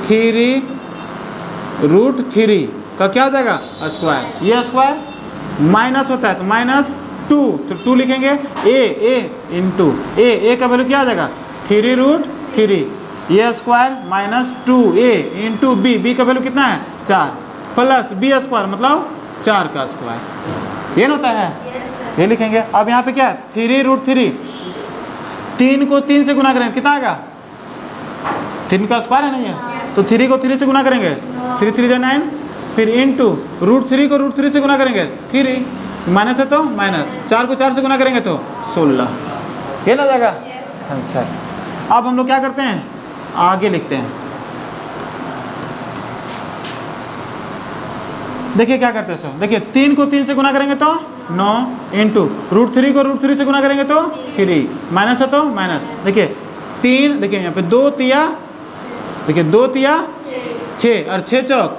3√3 का क्या हो जाएगा स्क्वायर, ये स्क्वायर माइनस होता है तो माइनस 2, तो 2 लिखेंगे, ए इंटू ए का वैल्यू क्या आ जाएगा 3√3, A square minus 2a into B का वैल्यू कितना है 4 प्लस बी स्क्वायर मतलब 4 का स्क्वायर, ये होता है, ये लिखेंगे। अब यहाँ पे क्या है 3√3, 3 को 3 से गुना करेंगे कितना आएगा, 3 का स्क्वायर है नहीं है, तो 3 को 3 से गुना करेंगे 3 3 9, फिर इंटू √3 को √3 से गुना करेंगे 3, माइनस है तो माइनस, 4 को 4 से गुना करेंगे तो 16, ये ना जाएगा। अच्छा, अब हम लोग क्या करते हैं, आगे लिखते हैं। देखिए क्या करते हैं सो, देखिए 3 को 3 से गुना करेंगे तो 9 इंटू √3 को √3 से गुना करेंगे तो 3, माइनस है तो माइनस, देखिए 3, देखिए यहाँ पे 2 तिया, देखिए 2 तिया 6 और 6 चौक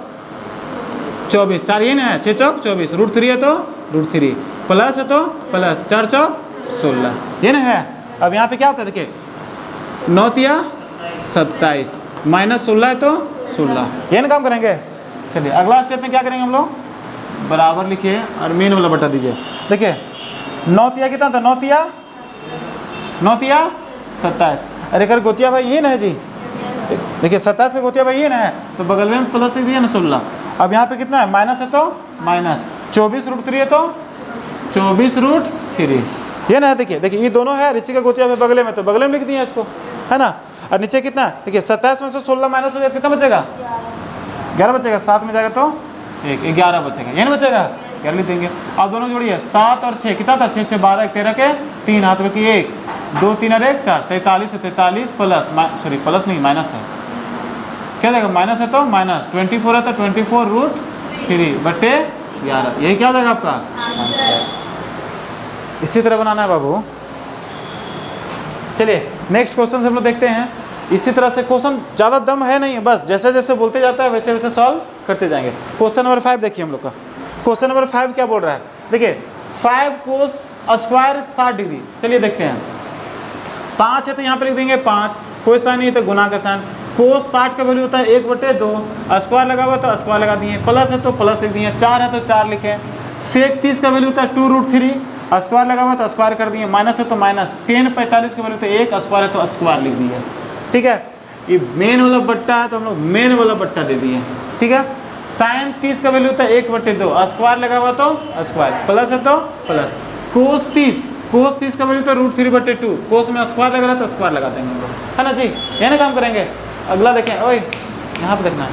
24, 4 ये ना है 6 चौक 24, √3 है तो √3 प्लस है तो प्लस 4 चौक 16, ये ना है। अब यहाँ पे क्या होता है, देखिए 9 तिया 27 माइनस 16 है तो 16, ये ना काम करेंगे। चलिए अगला स्टेप में क्या करेंगे हम लोग, बराबर लिखिए और मेन वाला बटा दीजिए। देखिए 9 तिया कितना था, 9 तिया 27, अरे कर गोतिया भाई ये ना है जी, देखिए 27 का गोतिया भाई ये ना है, तो बगल में प्लस लिख दिया ना 16। अब यहाँ पे कितना है माइनस है तो माइनस, 24√3 है तो 24√3, ये ना है। देखिए ये दोनों है, इसी का गोतिया है बगले में, तो बगले में लिख दिया इसको, है ना। और नीचे कितना है, देखिए 27 में से 16 माइनस हो जाए कितना बचेगा, 11 बचेगा, 7 में जाएगा तो 11 बचेगा, ये ना बचेगा, 11 लिख देंगे। अब दोनों जोड़िए 7 और 6 कितना था, 6 6 12 13 के 3 हाथ में की 1 2 3 और 1 4, 43 है, 43 प्लस सॉरी प्लस नहीं माइनस है, क्या देगा माइनस है तो माइनस, 24 है तो 24√3 बटे 11, यही क्या देगा आपका आंसर। इसी तरह बनाना है बाबू। चलिए नेक्स्ट क्वेश्चन हम लोग देखते हैं। इसी तरह से क्वेश्चन ज़्यादा दम है नहीं, बस जैसे जैसे बोलते जाता है वैसे वैसे सॉल्व करते जाएंगे। क्वेश्चन नंबर 5 देखिए हम लोग का, क्वेश्चन नंबर 5 क्या बोल रहा है, देखिए 5 कोस स्क्वायर 60 डिग्री। चलिए देखते हैं, 5 है तो यहाँ पे लिख देंगे 5, कोई साइन नहीं है तो गुना का साइन, कोस 60 का वैल्यू होता है 1/2, स्क्वायर लगा हुआ तो स्क्वायर लगा दिए, प्लस है तो प्लस लिख दिए, 4 है तो 4 लिखे, सेक 30 का वैल्यू होता है 2√3, स्क्वायर लगा हुआ तो स्क्वायर कर दिए, माइनस है तो माइनस, 10 45 का वैल्यू तो 1, स्क्वायर है तो स्क्वायर लिख दिए। ठीक है, ये मेन वाला बट्टा है तो हम लोग मेन वाला बट्टा दे दिए। ठीक है, साइन 30 का वैल्यू होता है 1/2, स्क्वायर लगा हुआ तो स्क्वायर, प्लस है तो प्लस, कोस 30 का वैल्यू तो √3/2, कोस में स्क्वायर लगा रहा तो स्क्वायर लगा देंगे हम लोग, है ना जी, ये ना काम करेंगे। अगला देखें, ओए यहाँ पे देखना है,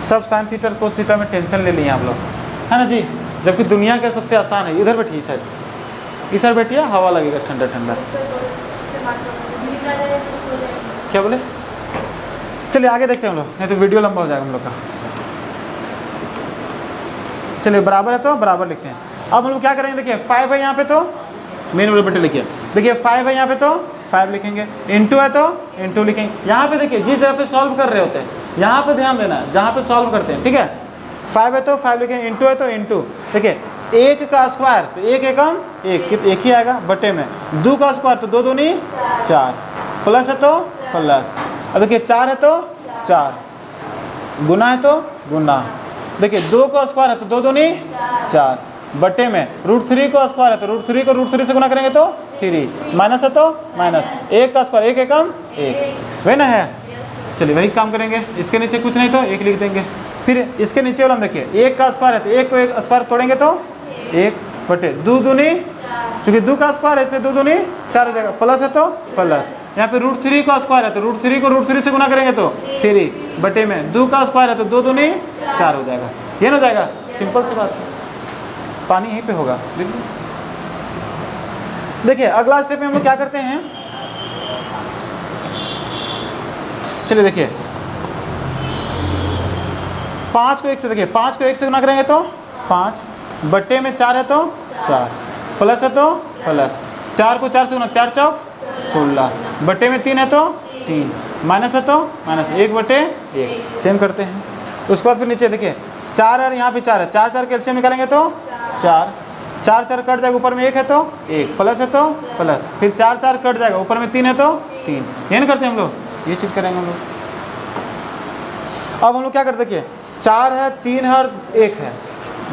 सब साइन थीटा और कोस थीटा में टेंशन ले लिए आप लोग, है ना जी, जबकि दुनिया का सबसे आसान है। इधर बैठिए, इस साइड बैठिए, हवा लगेगा ठंडा ठंडा। क्या बोले, चलिए आगे देखते हैं हम लोग, नहीं तो वीडियो लंबा हो जाएगा हम लोग का। चलिए बराबर है तो बराबर लिखते हैं। अब हम लोग क्या करेंगे, देखिए 5 है यहाँ पे तो मेन वाले बटे लिखिए, देखिए 5 है यहाँ पे तो 5 लिखेंगे, इंटू है तो इंटू लिखेंगे। यहाँ पे देखिए जिस जगह पे सॉल्व कर रहे होते हैं यहाँ पे ध्यान देना है, जहाँ पे सॉल्व करते हैं। ठीक है, 5 है तो 5 लिखेंगे, इंटू है तो इंटू, देखिए 1 का स्क्वायर तो 1 एकम 1 ही आएगा, बटे में 2 का स्क्वायर तो 2 दूनी 4, प्लस है तो प्लस, अब देखिए 4 है तो 4, गुना है तो गुना, देखिए 2 का स्क्वायर है तो 2 दूनी 4, बटे में √3 का स्क्वायर है तो √3 को √3 से गुना करेंगे तो 3, माइनस है तो माइनस, 1 का स्क्वायर 1 एकम 1, वही ना है। चलिए वही काम करेंगे, इसके नीचे कुछ नहीं तो 1 लिख देंगे, फिर इसके नीचे वाला देखिए 1 का स्क्वायर है तो 1 को 1 स्क्वायर तोड़ेंगे तो 1 बटे 2 दूनी, चूँकि 2 का स्क्वायर है इसलिए 2 दूनी 4 हो जाएगा, प्लस है तो प्लस, यहाँ पे √3 का स्क्वायर है तो √3 को √3 से गुना करेंगे तो 3, बटे में 2 का स्क्वायर है तो 2 दूनी 4 हो जाएगा, ये ना हो जाएगा, सिंपल सी बात है, पानी यहीं पे होगा। देखिए अगला स्टेप में हम लोग क्या करते हैं, चलिए देखिए 5 को 1 से, देखिए 5 को 1 से गुना करेंगे तो 5, बट्टे में 4 है तो 4, प्लस है तो प्लस, 4 को 4 से गुना 4 चौक 16, बट्टे में 3 है तो 3, माइनस है तो माइनस, 1/1 सेम करते हैं। उसके बाद फिर नीचे देखिए 4 और यहाँ पे 4 है, 4 4 कैल्शियम निकालेंगे तो 4 4 4 कट जाएगा, ऊपर में 1 है तो 1, प्लस है तो प्लस, फिर 4 4 कट जाएगा, ऊपर में 3 है तो 3। ये नहीं करते हम लोग, ये चीज़ करेंगे हम लोग। अब हम लोग क्या करते, देखिए 4 है, 3 है और 1 है,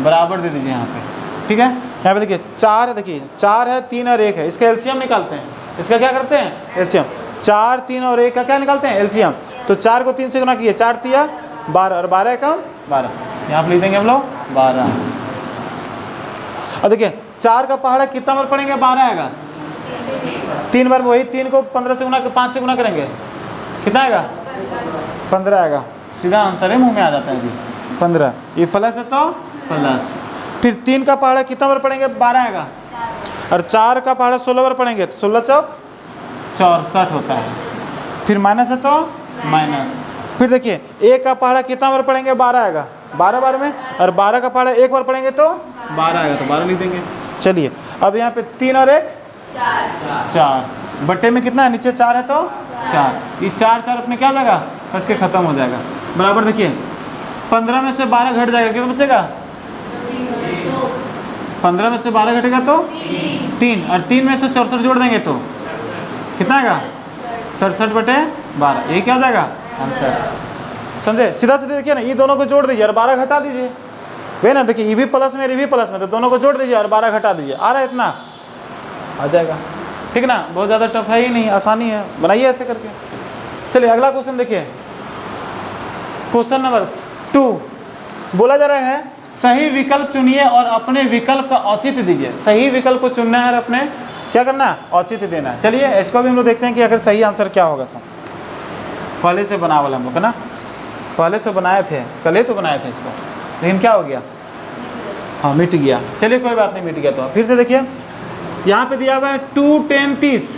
बराबर दे दीजिए यहाँ पे, ठीक है। यहाँ पे देखिए 4 है, देखिए 4 है, 3 और 1 है, इसका एलसीएम निकालते हैं। इसका क्या करते हैं, एलसीएम। 4 3 और 1 का क्या निकालते हैं, एलसीएम। तो 4 को 3 से गुना किए, 4 तिया 12 और 12 का 12, यहाँ पे लिख देंगे हम लोग 12। और देखिए 4 का पहाड़ा कितना बार पढ़ेंगे, 12 आएगा, 3 बार, वही 3 को 15 से गुना 5 से गुना करेंगे, कितना आएगा, 15 आएगा। सीधा आंसर है, मुंह में आ जाता है जी 15। ये प्लस है तो प्लस, फिर 3 का पहाड़ा कितना बार पढ़ेंगे, 12 आएगा, और 4 का पहाड़ा 16 बार पढ़ेंगे तो 16 चौक 64 होता है। फिर माइनस है तो माइनस, फिर देखिए 1 का पहाड़ा कितना बार पढ़ेंगे, 12 आएगा, 12 बार में, और 12 का पहाड़ा 1 बार पढ़ेंगे तो 12 आएगा, तो 12 लिख देंगे। चलिए अब यहाँ पे 3 और 1 4, बट्टे में कितना है, नीचे 4 है तो 4, ये 4 4 अपने क्या हो जाएगा, कट के खत्म हो जाएगा, बराबर। देखिए 15 में से 12 घट जाएगा, कितना बचेगा, 15 में से 12 घटेगा तो 3, और 3 में से 64 जोड़ देंगे तो कितना आएगा, 67/12। ये क्या हो जाएगा, आंसर। समझे, सीधा सीधे देखिए ना, ये दोनों को जोड़ दीजिए और 12 घटा दीजिए, वे ना, देखिए ये भी प्लस में, ये भी प्लस में, तो दोनों को जोड़ दीजिए और 12 घटा दीजिए, आ रहा है, इतना आ जाएगा, ठीक ना। बहुत ज़्यादा टफ है ही नहीं, आसानी है, बनाइए ऐसे करके। चलिए अगला क्वेश्चन देखिए, क्वेश्चन नंबर 2 बोला जा रहा है, सही विकल्प चुनिए और अपने विकल्प का औचित्य दीजिए। सही विकल्प को चुनना है और अपने क्या करना है, औचित्य देना है। चलिए इसको भी हम लोग देखते हैं कि अगर सही आंसर क्या होगा। सो पहले से बना वाला हम लोग है ना, पहले से बनाए थे, कल ही तो बनाए थे इसको, लेकिन क्या हो गया, हाँ मिट गया। चलिए कोई बात नहीं, मिट गया तो फिर से देखिए, यहाँ पे दिया हुआ है 2 10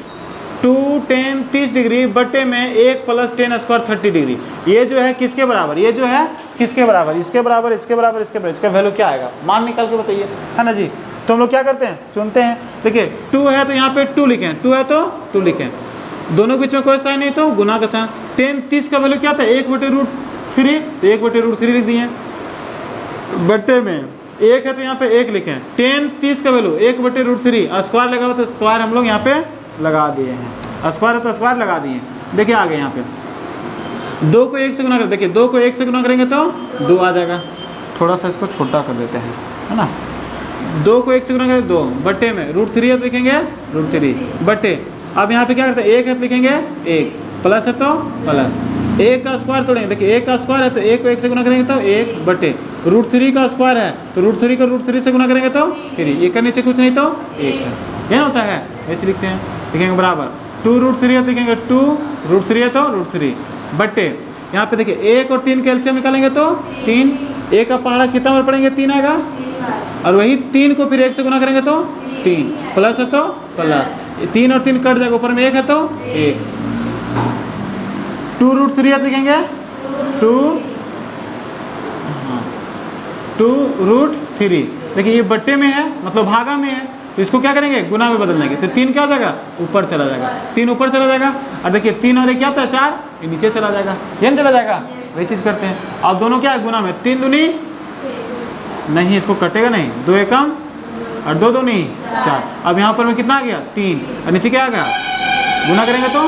30 डिग्री बटे में 1 + 10 स्क्वायर 30 डिग्री। ये जो है किसके बराबर, ये जो है किसके बराबर, इसके बराबर, इसके बराबर, इसके बराबर, इसका वैल्यू क्या आएगा, मान निकाल के बताइए, है ना जी। तो हम लोग क्या करते हैं, चुनते हैं। देखिए 2 है तो यहाँ पे 2 लिखें, 2 है तो 2 लिखें, दोनों के बीच में कोई साइन नहीं तो गुना का साइन। 10 30 का वैल्यू क्या था, 1/√3, तो 1/√3 लिख दिए, बटे में 1 है तो यहाँ पे 1 लिखें। 10 30 का वैल्यू 1/√3, स्क्वायर लगा हुआ तो स्क्वायर हम लोग यहाँ पे लगा दिए हैं, स्क्वायर है तो स्क्वायर लगा दिए। देखिए आगे यहाँ पे 2 को 1 से गुना कर, देखिए 2 को 1 से गुना करेंगे तो 2 आ जाएगा, थोड़ा सा इसको छोटा कर देते हैं, है ना। 2 को 1 से गुना करें 2, बटे में √3 है तो लिखेंगे √3 बटे, अब यहाँ पे क्या करते हैं, 1 है तो लिखेंगे 1, प्लस है तो प्लस, 1 का स्क्वायर तोड़ेंगे, देखिए 1 का स्क्वायर है तो 1 को 1 से गुना करेंगे तो 1 बटे √3 का स्क्वायर है तो √3 को √3 से गुना करेंगे तो 3, 1 का नीचे कुछ नहीं तो 1 है, ये होता है, ऐसे लिखते हैं, लिखेंगे बराबर 2√3 है तो लिखेंगे 2, √3 है तो √3 बटे, यहाँ पे देखिए 1 और 3 कैल्शियम निकालेंगे तो 3, 1 का पहाड़ा कितना बार पढ़ेंगे, 3 आएगा, और वही 3 को फिर 1 से गुना करेंगे तो 3, प्लस है तो प्लस, 3 और 3 कट जाएगा, ऊपर में 1 है तो 1, 2√3 है तो लिखेंगे 2√3। देखिए ये बट्टे में है मतलब भागा में है, तो इसको क्या करेंगे, गुना में बदल देंगे, तो 3 क्या हो जाएगा, ऊपर चला जाएगा, 3 ऊपर चला जाएगा, और देखिए 3 और 1 क्या होता है 4, ये नीचे चला जाएगा, ये चला जाएगा, वही चीज़ करते हैं। अब दोनों क्या है, गुना में, 3 दूनी नहीं, इसको कटेगा नहीं, 2 एकम और 2 दूनी 4। अब यहाँ पर में कितना आ गया, 3, और नीचे क्या आ गया, गुना करेंगे तो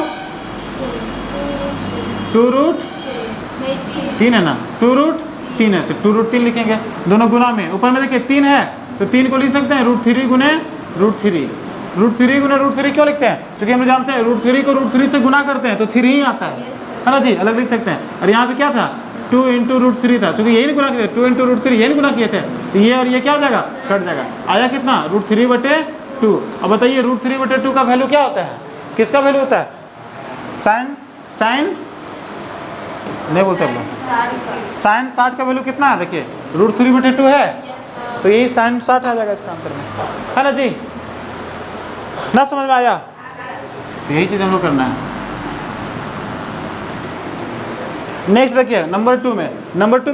2√3 है ना, 2√3 है तो 2√3 लिखेंगे, दोनों गुना में, ऊपर में देखिए 3 है तो 3 को लिख सकते हैं √3 गुने √3, √3 गुने √3 क्यों लिखते हैं, क्योंकि हम जानते हैं √3 को √3 से गुना करते हैं तो 3 ही आता है ना जी, अलग लिख सकते हैं। और यहाँ पे क्या था, 2 × √3 था, क्योंकि यही नहीं गुना किए थे, 2 × √3 यही नहीं गुना किए थे, तो ये और ये क्या हो जाएगा, कट जाएगा, आया कितना, √3/2। अब बताइए √3/2 का वैल्यू क्या होता है, किसका वैल्यू होता है, साइन नहीं बोलते हम लोग, साइन 60 का वैल्यू कितना है, देखिए √3/2 है तो यही साइन 60 आ जाएगा इसका आंसर में, है ना जी, ना समझ में आया, तो यही चीज़ हम लोग करना है। नेक्स्ट देखिए नंबर 2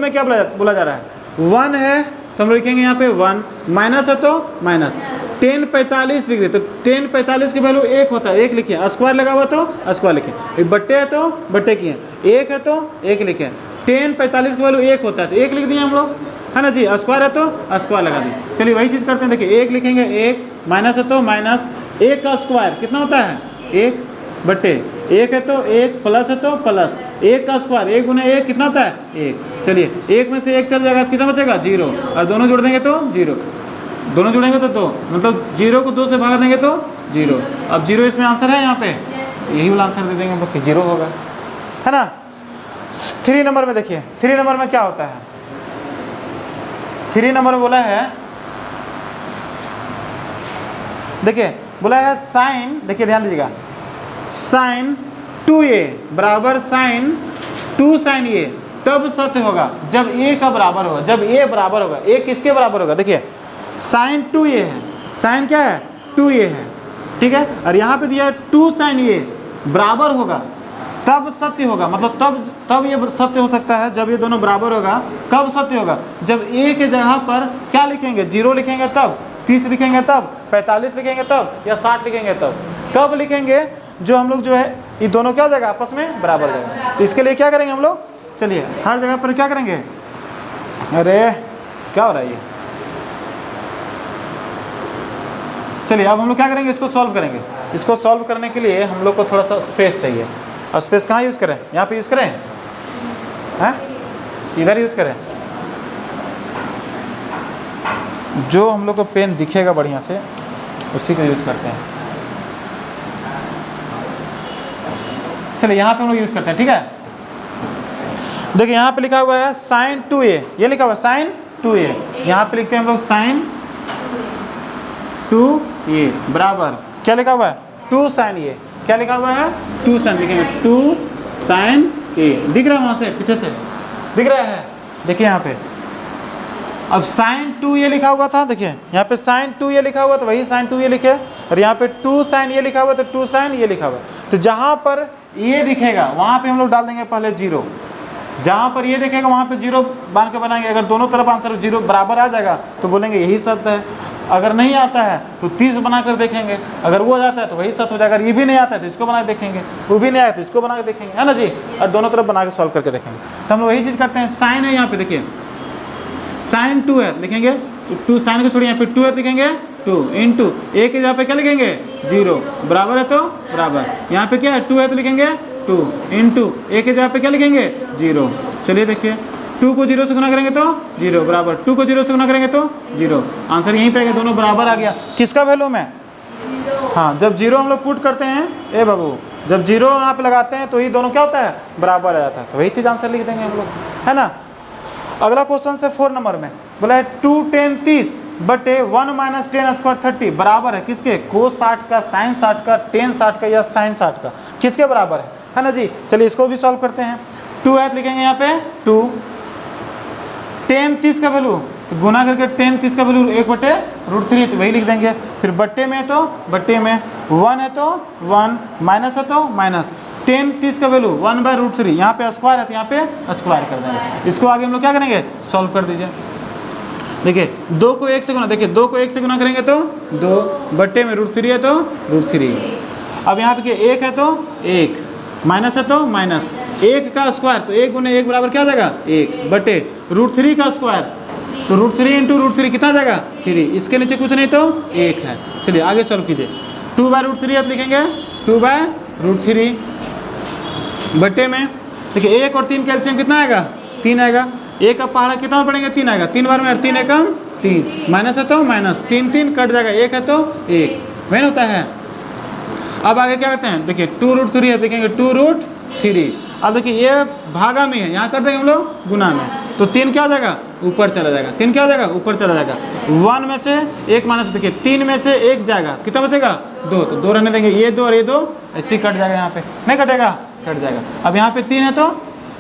में क्या बोला जा रहा है, 1 है तो हम लिखेंगे यहाँ पे 1, माइनस है तो माइनस, 10 45 डिग्री, तो 10 45 की वैल्यू 1 होता है, 1 लिखिए, स्क्वायर लगा हुआ तो स्क्वायर लिखिए, बट्टे है तो बट्टे किए, 1 है तो 1 लिखें, 10 45 की वैल्यू 1 होता है तो 1 लिख दिए हम लोग, है ना जी, स्क्वायर है तो स्क्वायर लगा दी। चलिए वही चीज़ करते हैं, देखिए 1 लिखेंगे 1, माइनस है तो माइनस, 1 का स्क्वायर कितना होता है 1 बटे 1 है तो 1, प्लस है तो प्लस 1 का स्क्वायर 1 गुने 1 कितना होता है 1। चलिए 1 में से 1 चल जाएगा, कितना बचेगा 0, और दोनों जोड़ देंगे तो 0, दोनों जोड़ेंगे तो 2, मतलब 0 को 2 से भागा देंगे तो 0। अब 0 इसमें आंसर है, यहाँ पे यही वाला आंसर दे देंगे हम लोग कि 0 होगा, है ना। 3 नंबर में देखिए, 3 नंबर में क्या होता है, 3 नंबर में बोला है, देखिए बोला है साइन, देखिए ध्यान दीजिएगा, साइन 2a बराबर साइन 2 साइन a तब सत्य होगा जब a का बराबर होगा, जब a बराबर होगा। a किसके बराबर होगा, देखिए साइन 2a है, साइन क्या है 2a है, ठीक है, और यहाँ पे दिया है 2 साइन a बराबर होगा तब सत्य होगा, मतलब तब ये सत्य हो सकता है जब ये दोनों बराबर होगा। कब सत्य होगा, जब a के जगह पर क्या लिखेंगे 0 लिखेंगे तब, 30 लिखेंगे तब, 45 लिखेंगे तब, या 60 लिखेंगे तब। कब लिखेंगे, जो हम लोग जो है ये दोनों क्या हो जाएगा आपस में बराबर जाएगा। तो इसके लिए क्या करेंगे हम लोग, चलिए हर जगह पर क्या करेंगे, अरे क्या हो रहा है ये, चलिए अब हम लोग क्या करेंगे, इसको सॉल्व करेंगे। इसको सॉल्व करने के लिए हम लोग को थोड़ा सा स्पेस चाहिए, और स्पेस कहाँ यूज़ करें, यहाँ पे यूज़ करें, हैं इधर यूज़ करें, जो हम लोग को पेन दिखेगा बढ़िया से उसी को यूज़ करते हैं। चलिए यहाँ पे हम लोग यूज़ करते हैं, ठीक है। देखिए यहाँ पे लिखा हुआ है साइन 2a, ये लिखा हुआ है साइन 2a, यहाँ पे लिखते हैं हम लोग साइन 2a बराबर क्या लिखा हुआ है 2 साइन a, क्या लिखा हुआ है 2 साइन, लिखेंगे 2 साइन a, दिख रहा है वहाँ से पीछे से दिख रहा है, देखिए यहाँ पे। अब साइन 2a लिखा हुआ था, देखिए यहाँ पे साइन 2a लिखा हुआ तो वही साइन 2a लिखे, और यहाँ पे 2 साइन a लिखा हुआ तो 2 साइन a लिखा हुआ। तो जहाँ पर ये दिखेगा वहाँ पे हम लोग डाल देंगे पहले 0, जहाँ पर ये दिखेगा वहाँ पे 0 बांध के बनाएंगे। अगर दोनों तरफ आंसर 0 बराबर आ जाएगा तो बोलेंगे यही सत्य है। अगर नहीं आता है तो 30 बना कर देखेंगे, अगर वो जाता है तो वही सत्य हो जाएगा। अगर ये भी नहीं आता है तो इसको बना के देखेंगे, वो भी नहीं आया तो इसको बना के देखेंगे, है ना जी, और दोनों तरफ बना के सॉल्व करके देखेंगे। तो हम लोग वही चीज़ करते हैं। साइन है यहाँ पे, देखिए साइन 2 है, लिखेंगे 2 साइन को छोड़िए, यहाँ पे 2 है लिखेंगे 2 इंटू ए के जहाँ पे क्या लिखेंगे 0 बराबर है तो बराबर, यहाँ पे क्या है 2 है तो लिखेंगे 2 इंटू ए के जहाँ पे क्या लिखेंगे 0। चलिए देखिए 2 को 0 से गुना करेंगे तो 0 बराबर, 2 को 0 से गुना करेंगे तो 0, आंसर यहीं पे दोनों बराबर आ गया। किसका वैल्यू में, हाँ जब 0 हम लोग पुट करते हैं, ए बाबू जब 0 यहाँ पे लगाते हैं तो ये दोनों क्या होता है बराबर आ जाता है, तो वही चीज़ आंसर लिख देंगे हम लोग, है ना। अगला क्वेश्चन से 4 नंबर में बोला है 2 10 30 बटे 1 माइनस 10 स्क्वायर 30 बराबर है किसके, कोस 60 का, साइन 60 का, टेन 60 का या साइन 60 का, किसके बराबर है ना जी। चलिए इसको भी सॉल्व करते हैं। 2 है लिखेंगे यहाँ पे 2, 10 30 का वैल्यू तो गुना करके 10 30 का वैल्यू 1/√3 तो वही लिख देंगे। फिर बट्टे में तो बट्टे में 1 है तो 1, माइनस है तो माइनस, 10 30 का वैल्यू 1/√3, यहाँ पे स्क्वायर है तो यहाँ पे स्क्वायर कर देंगे। इसको आगे हम लोग क्या करेंगे सॉल्व कर दीजिए। देखिए 2 को 1 से गुना, देखिए 2 को 1 से गुना करेंगे तो 2, बट्टे में √3 है तो √3। अब यहाँ पे 1 है तो 1, माइनस है तो माइनस, 1 का स्क्वायर तो 1 गुने 1 बराबर क्या हो जाएगा 1, बटे √3 का स्क्वायर तो √3 इंटू √3 कितना जाएगा 3, इसके नीचे कुछ नहीं तो 1 है। चलिए आगे सॉल्व कीजिए। 2/√3 है तो लिखेंगे 2/√3 बटे में, देखिए 1 और 3 का एलसीएम कितना आएगा 3 आएगा, 1 का पहाड़ा कितना पड़ेंगे 3 आएगा, 3 बार में 3 एकम 3, माइनस है तो माइनस, 3 3 कट जाएगा, 1 है तो 1 वही होता है। अब आगे क्या करते हैं, देखिए 2√3 है देखेंगे 2√3। अब देखिए ये भागा में है, यहाँ कर देंगे हम लोग गुना में, तो 3 क्या हो जाएगा ऊपर चला जाएगा, 3 क्या हो जाएगा ऊपर चला जाएगा, 1 में से 1 माइनस, देखिए 3 में से 1 जाएगा, कितना बचेगा 2, तो 2 रहने देंगे, ये 2 और ये 2 ऐसे ही कट जाएगा, यहाँ पे नहीं कटेगा कट जाएगा। अब यहाँ पे 3 है तो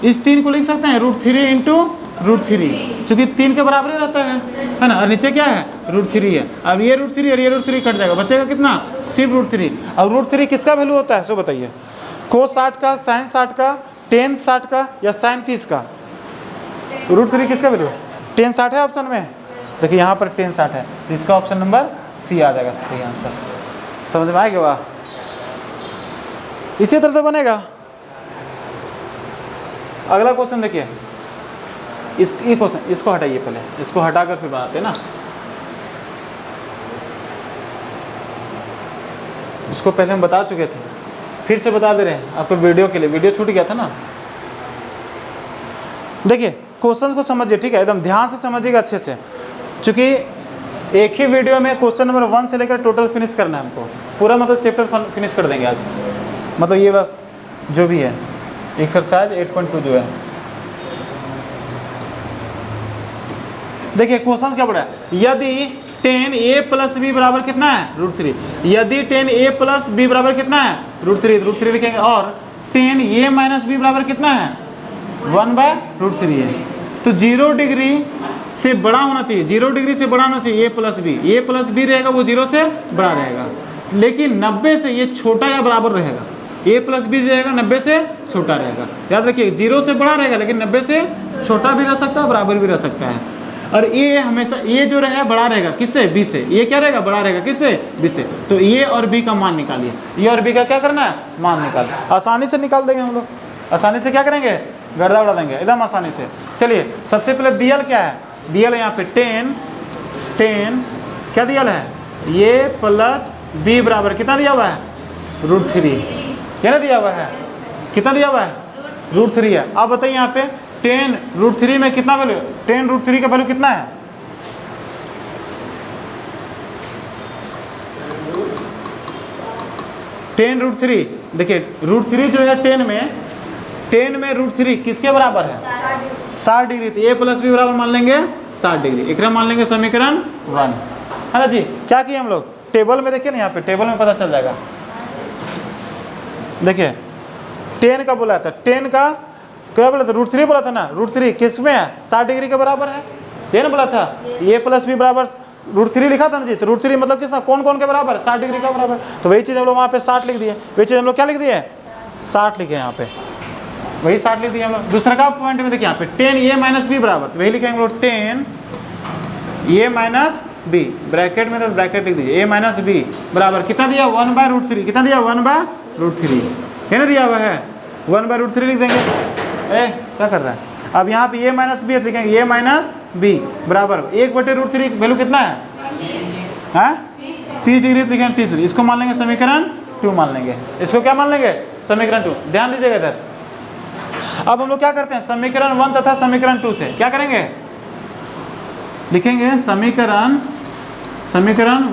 इस 3 को लिख सकते हैं √3 इंटू √3, चूँकि 3 के बराबर ही रहता है ना, और नीचे क्या है √3 है। अब ये √3 और ये √3 कट जाएगा, बचेगा कितना सिर्फ √3। अब √3 किसका वैल्यू होता है सो बताइए, कोस 60 का, साइन 60 का, टेन 60 का या साइन 30 का, √3 किसका वैल्यू है, टेन 60 है ऑप्शन में, देखिए यहाँ पर टेन 60 है तो इसका ऑप्शन नंबर सी आ जाएगा सही आंसर। समझ में आएगा, वाह इसी तरह तो बनेगा। अगला क्वेश्चन देखिए ये क्वेश्चन इसको हटाइए, पहले इसको हटाकर फिर बनाते हैं ना। इसको पहले हम बता चुके थे, फिर से बता दे रहे हैं आपको वीडियो के लिए, वीडियो छूट गया था ना। देखिए क्वेश्चन को समझिए, ठीक है, एकदम ध्यान से समझिएगा अच्छे से, क्योंकि एक ही वीडियो में क्वेश्चन नंबर 1 से लेकर टोटल फिनिश करना है हमको, पूरा मतलब चैप्टर फिनिश कर देंगे आज, मतलब ये बस जो भी है एक्सरसाइज 8.2 जो है। देखिए क्वेश्चन क्या पड़ा है, यदि tan a प्लस बी बराबर कितना है √3, यदि tan a प्लस बी बराबर कितना है √3 लिखेंगे, और tan a माइनस बी बराबर कितना है 1/√3 है। तो 0 डिग्री से बड़ा होना चाहिए, 0 डिग्री से बड़ा होना चाहिए a प्लस बी रहेगा वो 0 से बड़ा रहेगा, लेकिन 90 से ये छोटा या बराबर रहेगा। a प्लस बी रहेगा 90 से छोटा रहेगा, याद रखिए 0 से बड़ा रहेगा लेकिन 90 से छोटा भी रह सकता है, बराबर भी रह सकता है। और a हमेशा a जो रहे बड़ा रहेगा किससे, b से, ये क्या रहेगा बड़ा रहेगा किससे, b से। तो a और b का मान निकालिए, a और b का क्या करना है, मान निकाल, आसानी से निकाल देंगे हम लोग, आसानी से क्या करेंगे, गर्दा उड़ा देंगे एकदम आसानी से। चलिए सबसे पहले दियल क्या है, दियल यहाँ पे tan क्या दियल है, a प्लस b बराबर कितना दिया हुआ है √3, क्या ना दिया हुआ है, कितना दिया हुआ है √3 है। अब बताइए यहाँ पे tan √3 में कितना वैल्यू, tan √3 का वैल्यू कितना है, tan √3, देखिए √3 जो है tan में √3 किसके बराबर है 60 डिग्री, तो a प्लस बी बराबर मान लेंगे 60 डिग्री, एक मान लेंगे समीकरण 1, है ना जी। क्या किए हम लोग, टेबल में देखिए ना, यहाँ पे टेबल में पता चल जाएगा। देखिए tan का बोला था, tan का क्या बोला था, √3 बोला था ना, √3 किस में है 60 डिग्री के बराबर है, ये ना बोला था, a प्लस बी बराबर √3 लिखा था ना जी, तो √3 मतलब किस कौन कौन के बराबर है 60 डिग्री का बराबर, तो वही चीज़ हम लोग वहाँ पे 60 लिख दिए, वही चीज़ हम लोग क्या लिख दिए 60 लिखे यहाँ पे, वही 60 लिख दिए हम लोग। दूसरा का पॉइंट में देखिए यहाँ पे tan a माइनस बी बराबर, तो वही लिखेंगे हम लोग tan a minus B, bracket में तो ब्रैकेट लिख दीजिए, a माइनस बी बराबर कितना दिया 1/√3, कितना दिया 1/√3, है ना दिया हुआ है 1/√3 लिख देंगे। क्या कर रहा है, अब यहाँ पे a माइनस बी लिखेंगे, a माइनस बी बराबर 1/√3 वैल्यू कितना है, हाँ 30 डिग्री लिखेंगे 30 डिग्री, इसको मान लेंगे समीकरण 2 मान लेंगे, इसको क्या मान लेंगे समीकरण 2, ध्यान दीजिएगा इधर। अब हम लोग क्या करते हैं, समीकरण 1 तथा समीकरण 2 से क्या करेंगे, लिखेंगे समीकरण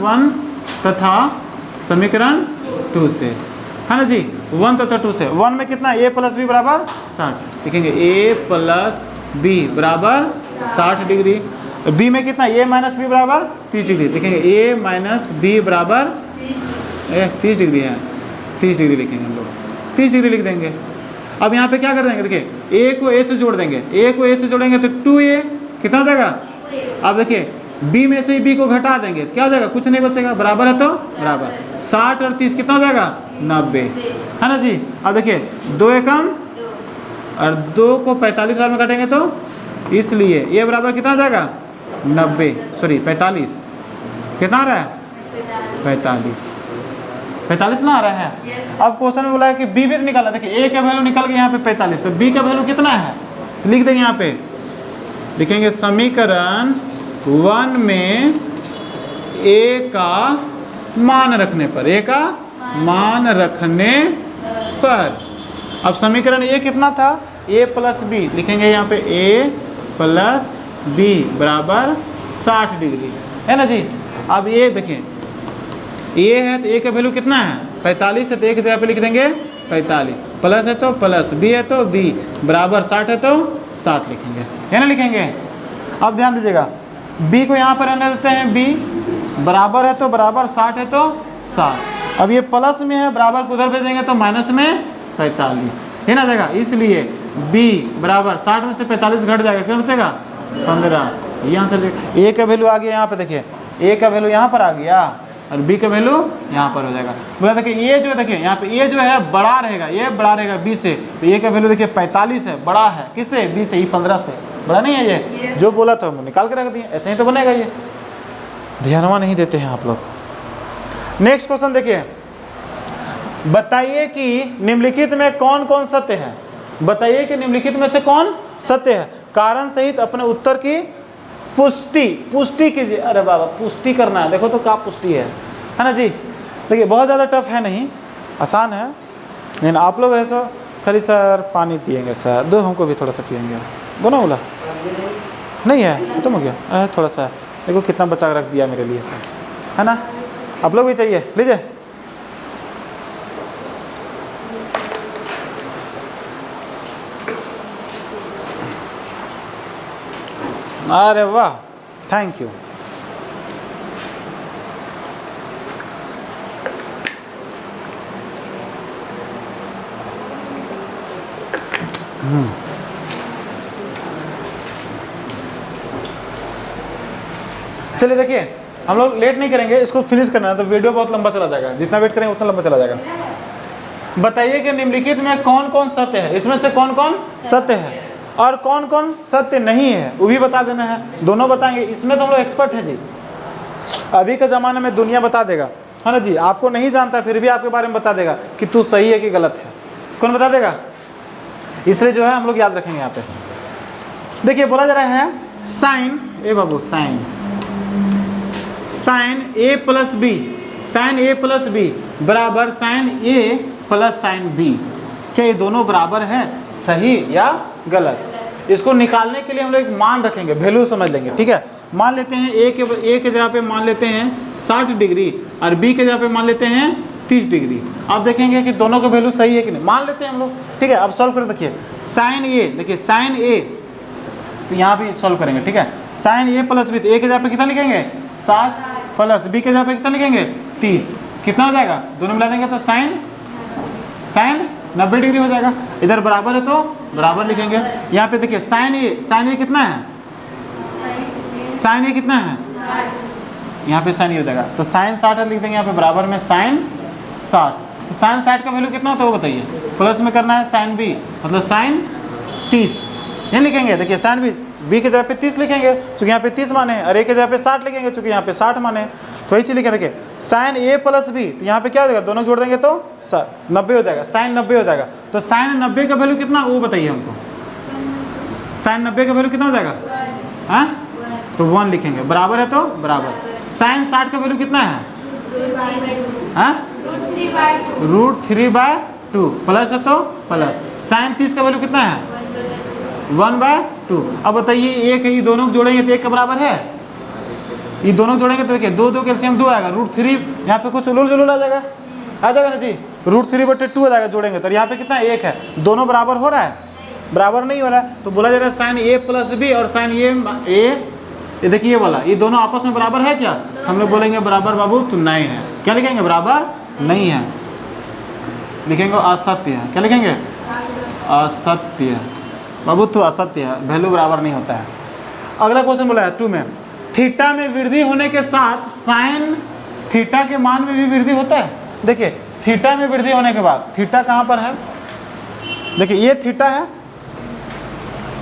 1 तथा समीकरण 2 से, है ना जी, 1 तथा 2 से। 1 में कितना a प्लस बी बराबर 60, लिखेंगे a प्लस बी बराबर 60 डिग्री, b में कितना a माइनस बी बराबर 30 डिग्री, लिखेंगे a माइनस बी बराबर 30 डिग्री है, 30 डिग्री लिखेंगे हम लोग, 30 डिग्री लिख देंगे। अब यहाँ पे क्या कर देंगे, देखिए a को a से जोड़ देंगे, a को a से जोड़ेंगे तो 2a कितना हो जाएगा, अब देखिए b में से b को घटा देंगे क्या हो जाएगा, कुछ नहीं बचेगा, बराबर है तो बराबर, 60 और 30 कितना हो जाएगा 90, है ना जी। अब देखिए 2 एकम और 2 को 45 बार में काटेंगे तो, इसलिए ये बराबर कितना हो जाएगा 90, सॉरी 45, कितना आ रहा है 45 ना आ रहा है। अब क्वेश्चन में बोला है कि b भी निकाला, देखिए a का वैल्यू निकल गया यहाँ पे 45, तो b का वैल्यू कितना है, तो लिख देंगे यहाँ पे, लिखेंगे समीकरण 1 में a का मान रखने पर, a का मान रखने पर, अब समीकरण a कितना था a प्लस बी, लिखेंगे यहाँ पे a प्लस बी बराबर 60 डिग्री, है ना जी। अब ये देखिए a है तो a का वैल्यू कितना है 45 है, तो एक जगह पे लिख देंगे 45, प्लस है तो प्लस, b है तो b बराबर 60 है तो 60 लिखेंगे, है ना लिखेंगे। अब ध्यान दीजिएगा b को यहाँ पर रहने देते हैं, b बराबर है तो बराबर, 60 है तो 60, अब ये प्लस में है बराबर को उधर भेज देंगे तो माइनस में 45, है ना जाएगा, इसलिए b बराबर 60 में से 45 घट जाएगा, क्या बचेगा 15, ये आंसर। a का वैल्यू आ गया यहाँ पे, देखिए a का वैल्यू यहाँ पर आ गया और b का वैल्यू यहाँ पर हो जाएगा। बोला देखिए ये जो है, देखिए यहाँ पे a जो है बड़ा रहेगा, ये बड़ा रहेगा b से, तो a का वैल्यू देखिए 45 है, बड़ा है किससे b से, ही 15 से बड़ा नहीं है ये, जो बोला था हम निकाल के रख दिए, ऐसे ही तो बनेगा ये, ध्यानवा नहीं देते हैं आप लोग। नेक्स्ट क्वेश्चन देखिए, बताइए कि निम्नलिखित में कौन कौन सत्य है, बताइए कि निम्नलिखित में से कौन सत्य है। कारण सहित अपने उत्तर की पुष्टि कीजिए। अरे बाबा पुष्टि करना है, देखो तो क्या पुष्टि है ना जी। देखिए बहुत ज़्यादा टफ है नहीं, आसान है, लेकिन आप लोग ऐसा खाली सर पानी पियेंगे सर, दो हमको भी थोड़ा सा पियेंगे, दोनों बोला नहीं है, खत्म हो गया, थोड़ा सा देखो कितना बचा के रख दिया मेरे लिए सर, है ना। आप लोग भी चाहिए, लीजिए। अरे वाह, थैंक यू। चलिए देखिए, हम लोग लेट नहीं करेंगे, इसको फिनिश करना है, तो वीडियो बहुत लंबा चला जाएगा, जितना वेट करेंगे उतना लंबा चला जाएगा। बताइए कि निम्नलिखित में कौन कौन सत्य है, इसमें से कौन कौन सत्य है और कौन कौन सत्य नहीं है, वो भी बता देना है। दोनों बताएंगे, इसमें तो हम लोग एक्सपर्ट है जी। अभी के ज़माने में दुनिया बता देगा, है ना जी। आपको नहीं जानता फिर भी आपके बारे में बता देगा कि तू सही है कि गलत है, कौन बता देगा। इसलिए जो है हम लोग याद रखेंगे यहाँ पे। देखिए बोला जा रहा है साइन, ए बाबू साइन ए प्लस बी, साइन ए प्लस बी बराबर साइन ए प्लस साइन बी, क्या ये दोनों बराबर है, सही या गलत। इसको निकालने के लिए हम लोग एक मान रखेंगे, वैल्यू समझ लेंगे, ठीक है। मान लेते हैं ए के जगह पे मान लेते हैं 60 डिग्री और बी के जगह पे मान लेते हैं 30 डिग्री। आप देखेंगे कि दोनों का वैल्यू सही है कि नहीं, मान लेते हैं हम लोग, ठीक है। अब सॉल्व कर देखिए, साइन ए, देखिए साइन ए, तो यहाँ भी सॉल्व करेंगे, ठीक है। साइन ए प्लस बी, तो ए के जगह पे कितना लिखेंगे 60 प्लस बी के जगह पे कितना लिखेंगे 30, कितना हो जाएगा, दोनों मिला देंगे तो साइन 90 डिग्री हो जाएगा। इधर बराबर है तो बराबर लिखेंगे। यहाँ पे देखिए साइन ए कितना है, साइन ए कितना है, यहाँ पे साइन ए हो जाएगा, तो साइन 60 लिख देंगे यहाँ पे बराबर में साइन 60। साइन 60 का वैल्यू कितना होता है वो बताइए, प्लस में करना है साइन बी, मतलब साइन 30 ये लिखेंगे। देखिए साइन बी के जगह पे 30 लिखेंगे क्योंकि यहाँ पे 30 माने हैं, और ए के जगह पे 60 लिखेंगे क्योंकि यहाँ पे 60 माने हैं। तो वही चीज़ लिखे, देखिए साइन ए प्लस बी, तो यहाँ पे क्या हो जाएगा, दोनों जोड़ देंगे तो 90 हो जाएगा, साइन 90 हो जाएगा। तो साइन 90 का वैल्यू कितना वो बताइए हमको, साइन 90 का वैल्यू कितना हो जाएगा, हाँ तो 1 लिखेंगे, बराबर है तो बराबर। साइन 60 का वैल्यू कितना है, √3/2, प्लस है तो प्लस। साइन 30 का वैल्यू कितना है 1/2। अब बताइए एक ये दोनों जोड़ेंगे तो एक के बराबर है, ये दोनों जोड़ेंगे तो देखिए 2 कैल्शियम 2 आएगा, √3 यहाँ पे कुछ उलूल आ जाएगा ना जी, √3/2 हो जाएगा जोड़ेंगे तो यहाँ पे कितना 1 है, दोनों बराबर हो रहा है, बराबर नहीं हो रहा है। तो बोला जा रहा है साइन ए प्लस बी और साइन ये देखिए ये वाला, ये दोनों आपस में बराबर है क्या, हम लोग बोलेंगे बराबर बाबू तो नहीं है, क्या लिखेंगे बराबर नहीं है, लिखेंगे असत्य है, क्या लिखेंगे असत्य बाबू तो असत्य है, वैल्यू बराबर नहीं होता है। अगला क्वेश्चन बोला है 2 में, थीटा में वृद्धि होने के साथ साइन थीटा के मान में भी वृद्धि होता है। देखिए थीटा में वृद्धि होने के बाद, थीटा कहाँ पर है, देखिए ये थीटा है,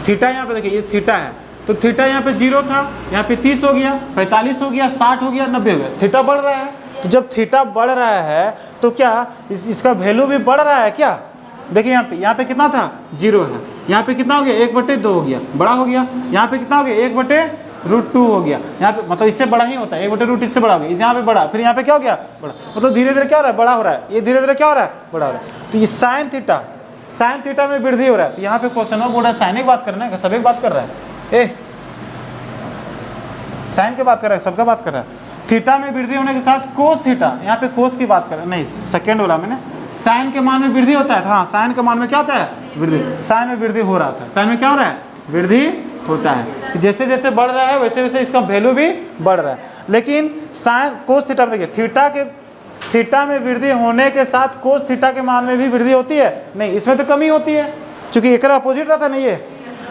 थीटा यहाँ पे देखिए ये थीटा है, तो थीटा यहाँ पे 0 था, यहाँ पे 30 हो गया, 45 हो गया, 60 हो गया, 90 हो गया, थीटा बढ़ रहा है। तो जब थीटा बढ़ रहा है तो क्या इसका वैल्यू भी बढ़ रहा है क्या, देखिए यहाँ पे कितना था 0 है, यहाँ पे कितना हो गया 1/2 हो गया, बड़ा हो गया। यहाँ पे कितना हो गया 1/√2 हो गया, यहाँ पे मतलब इससे बड़ा ही होता है, 1/√2 इससे बड़ा हो गया, इस यहाँ पे बड़ा, फिर यहाँ पे क्या हो गया बड़ा, मतलब धीरे धीरे क्या हो रहा है बड़ा हो रहा है, ये धीरे धीरे क्या हो रहा है बड़ा हो रहा है। तो ये साइन थीटा में वृद्धि हो रहा है। तो यहाँ पे क्वेश्चन हो बोल रहा है साइन की बात करना है, सभी बात कर रहा है, साइन की बात कर रहा है, सबका बात कर रहा है। थीटा में वृद्धि होने के साथ कोस थीटा, यहाँ पे कोस की बात कर रहा है, नहीं सेकेंड बोला मैंने, साइन के मान में वृद्धि होता है, हाँ साइन के मान में क्या होता है वृद्धि, साइन में वृद्धि हो रहा था, साइन में क्या हो रहा है वृद्धि होता है, जैसे जैसे बढ़ रहा है वैसे वैसे इसका वैल्यू भी बढ़ रहा है। लेकिन साइन कोस थीटा में देखिए थीटा में वृद्धि होने के साथ कोस थीटा के मान में भी वृद्धि होती है, नहीं इसमें तो कमी होती है क्योंकि एक अपोजिट रहता नहीं है।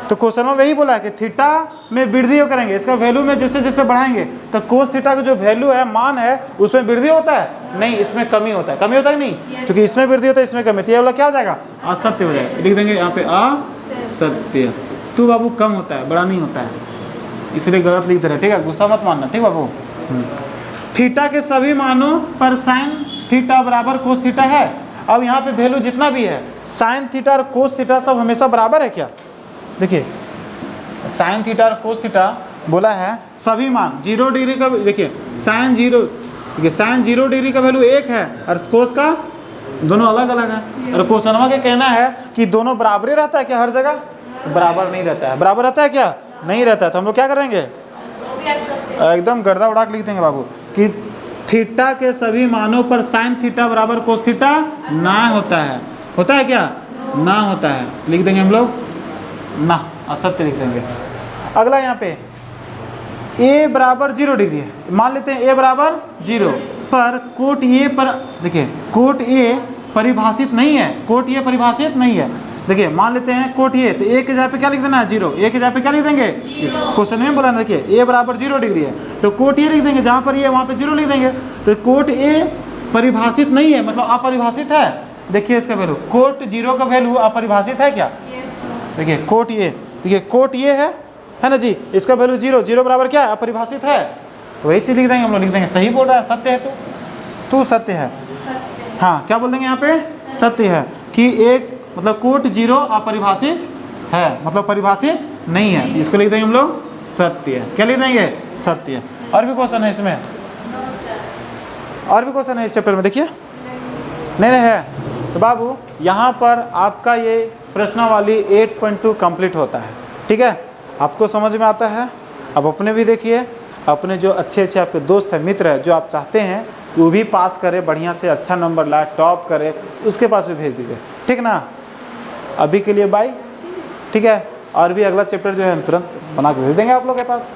तो क्वेश्चन में वही बोला है कि थीटा में वृद्धि करेंगे, इसका वैल्यू में जैसे जैसे बढ़ाएंगे तो कोस थीटा का जो वैल्यू है मान है उसमें वृद्धि होता है, नहीं इसमें कमी होता है, कमी होता है नहीं, क्योंकि इसमें वृद्धि होता है इसमें कमी, तो ये वाला क्या हो जाएगा असत्य हो जाएगा, लिख देंगे यहाँ पे असत्य। तो बाबू कम होता है बड़ा नहीं होता है, इसलिए गलत लिख दे रहे, ठीक है गुस्सा मत मानना, ठीक बाबू। थीटा के सभी मानों पर साइन थीटा बराबर कोस थीटा है। अब यहाँ पे वैल्यू जितना भी है साइन थीटा और कोस थीटा सब हमेशा बराबर है क्या, देखिए साइन थीटा और कोस थीटा बोला है सभी मान 0 डिग्री का, देखिए साइन 0, देखिए साइन 0 डिग्री का वैल्यू 1 है और कोस का दोनों अलग अलग है। और क्वेश्चनवा का कहना है कि दोनों बराबर ही रहता है क्या हर जगह? बराबर नहीं रहता है। बराबर रहता है क्या? नहीं रहता है। तो हम लोग क्या करेंगे? एकदम गर्दा उड़ा के लिख देंगे बाबू कि थीटा के सभी मानों पर साइन थीटा बराबर कोस थीटा ना होता है। होता है क्या? ना होता है। लिख देंगे हम लोग ना, असत्य लिख देंगे। अगला यहाँ पे a बराबर 0 डिग्री है, मान लेते हैं a बराबर 0 पर कोट ए पर, देखिए कोट ए परिभाषित नहीं है, कोट ए परिभाषित नहीं है। देखिए मान लेते हैं कोट ए, तो ए के जगह पे क्या लिख देना है? 0। ए के जगह पे क्या लिख देंगे? क्वेश्चन में बोला ना, देखिए ए बराबर 0 डिग्री है तो कोट ए लिख देंगे, जहाँ पर ये वहाँ पे 0 लिख देंगे। तो कोट ए परिभाषित नहीं है, मतलब अपरिभाषित है। देखिए इसका वैल्यू, कोट 0 का वैल्यू अपरिभाषित है क्या? देखिए कोट ए, देखिए कोट ये है ना जी, इसका वैल्यू 0, 0 बराबर क्या है? अपरिभाषित है। तो वही चीज लिख देंगे हम लोग, लिख देंगे सही बोल रहा है, सत्य है तू सत्य है। हाँ क्या बोल देंगे यहाँ पे? सत्य है कि एक मतलब कोट 0 अपरिभाषित है, मतलब परिभाषित नहीं है। इसको लिख देंगे हम लोग सत्य है। क्या लिख देंगे? सत्य है। और भी क्वेश्चन है इसमें? और भी क्वेश्चन है इस चैप्टर में? देखिए नहीं है। तो बाबू यहाँ पर आपका ये प्रश्नावली 8.2 कंप्लीट होता है। ठीक है, आपको समझ में आता है? अब अपने भी देखिए, अपने जो अच्छे अच्छे आपके दोस्त हैं, मित्र हैं, जो आप चाहते हैं कि वो भी पास करे, बढ़िया से अच्छा नंबर लाए, टॉप करे, उसके पास भी भेज दीजिए। ठीक ना? अभी के लिए बाय। ठीक है, और भी अगला चैप्टर जो है तुरंत बना के भेज देंगे आप लोग के पास।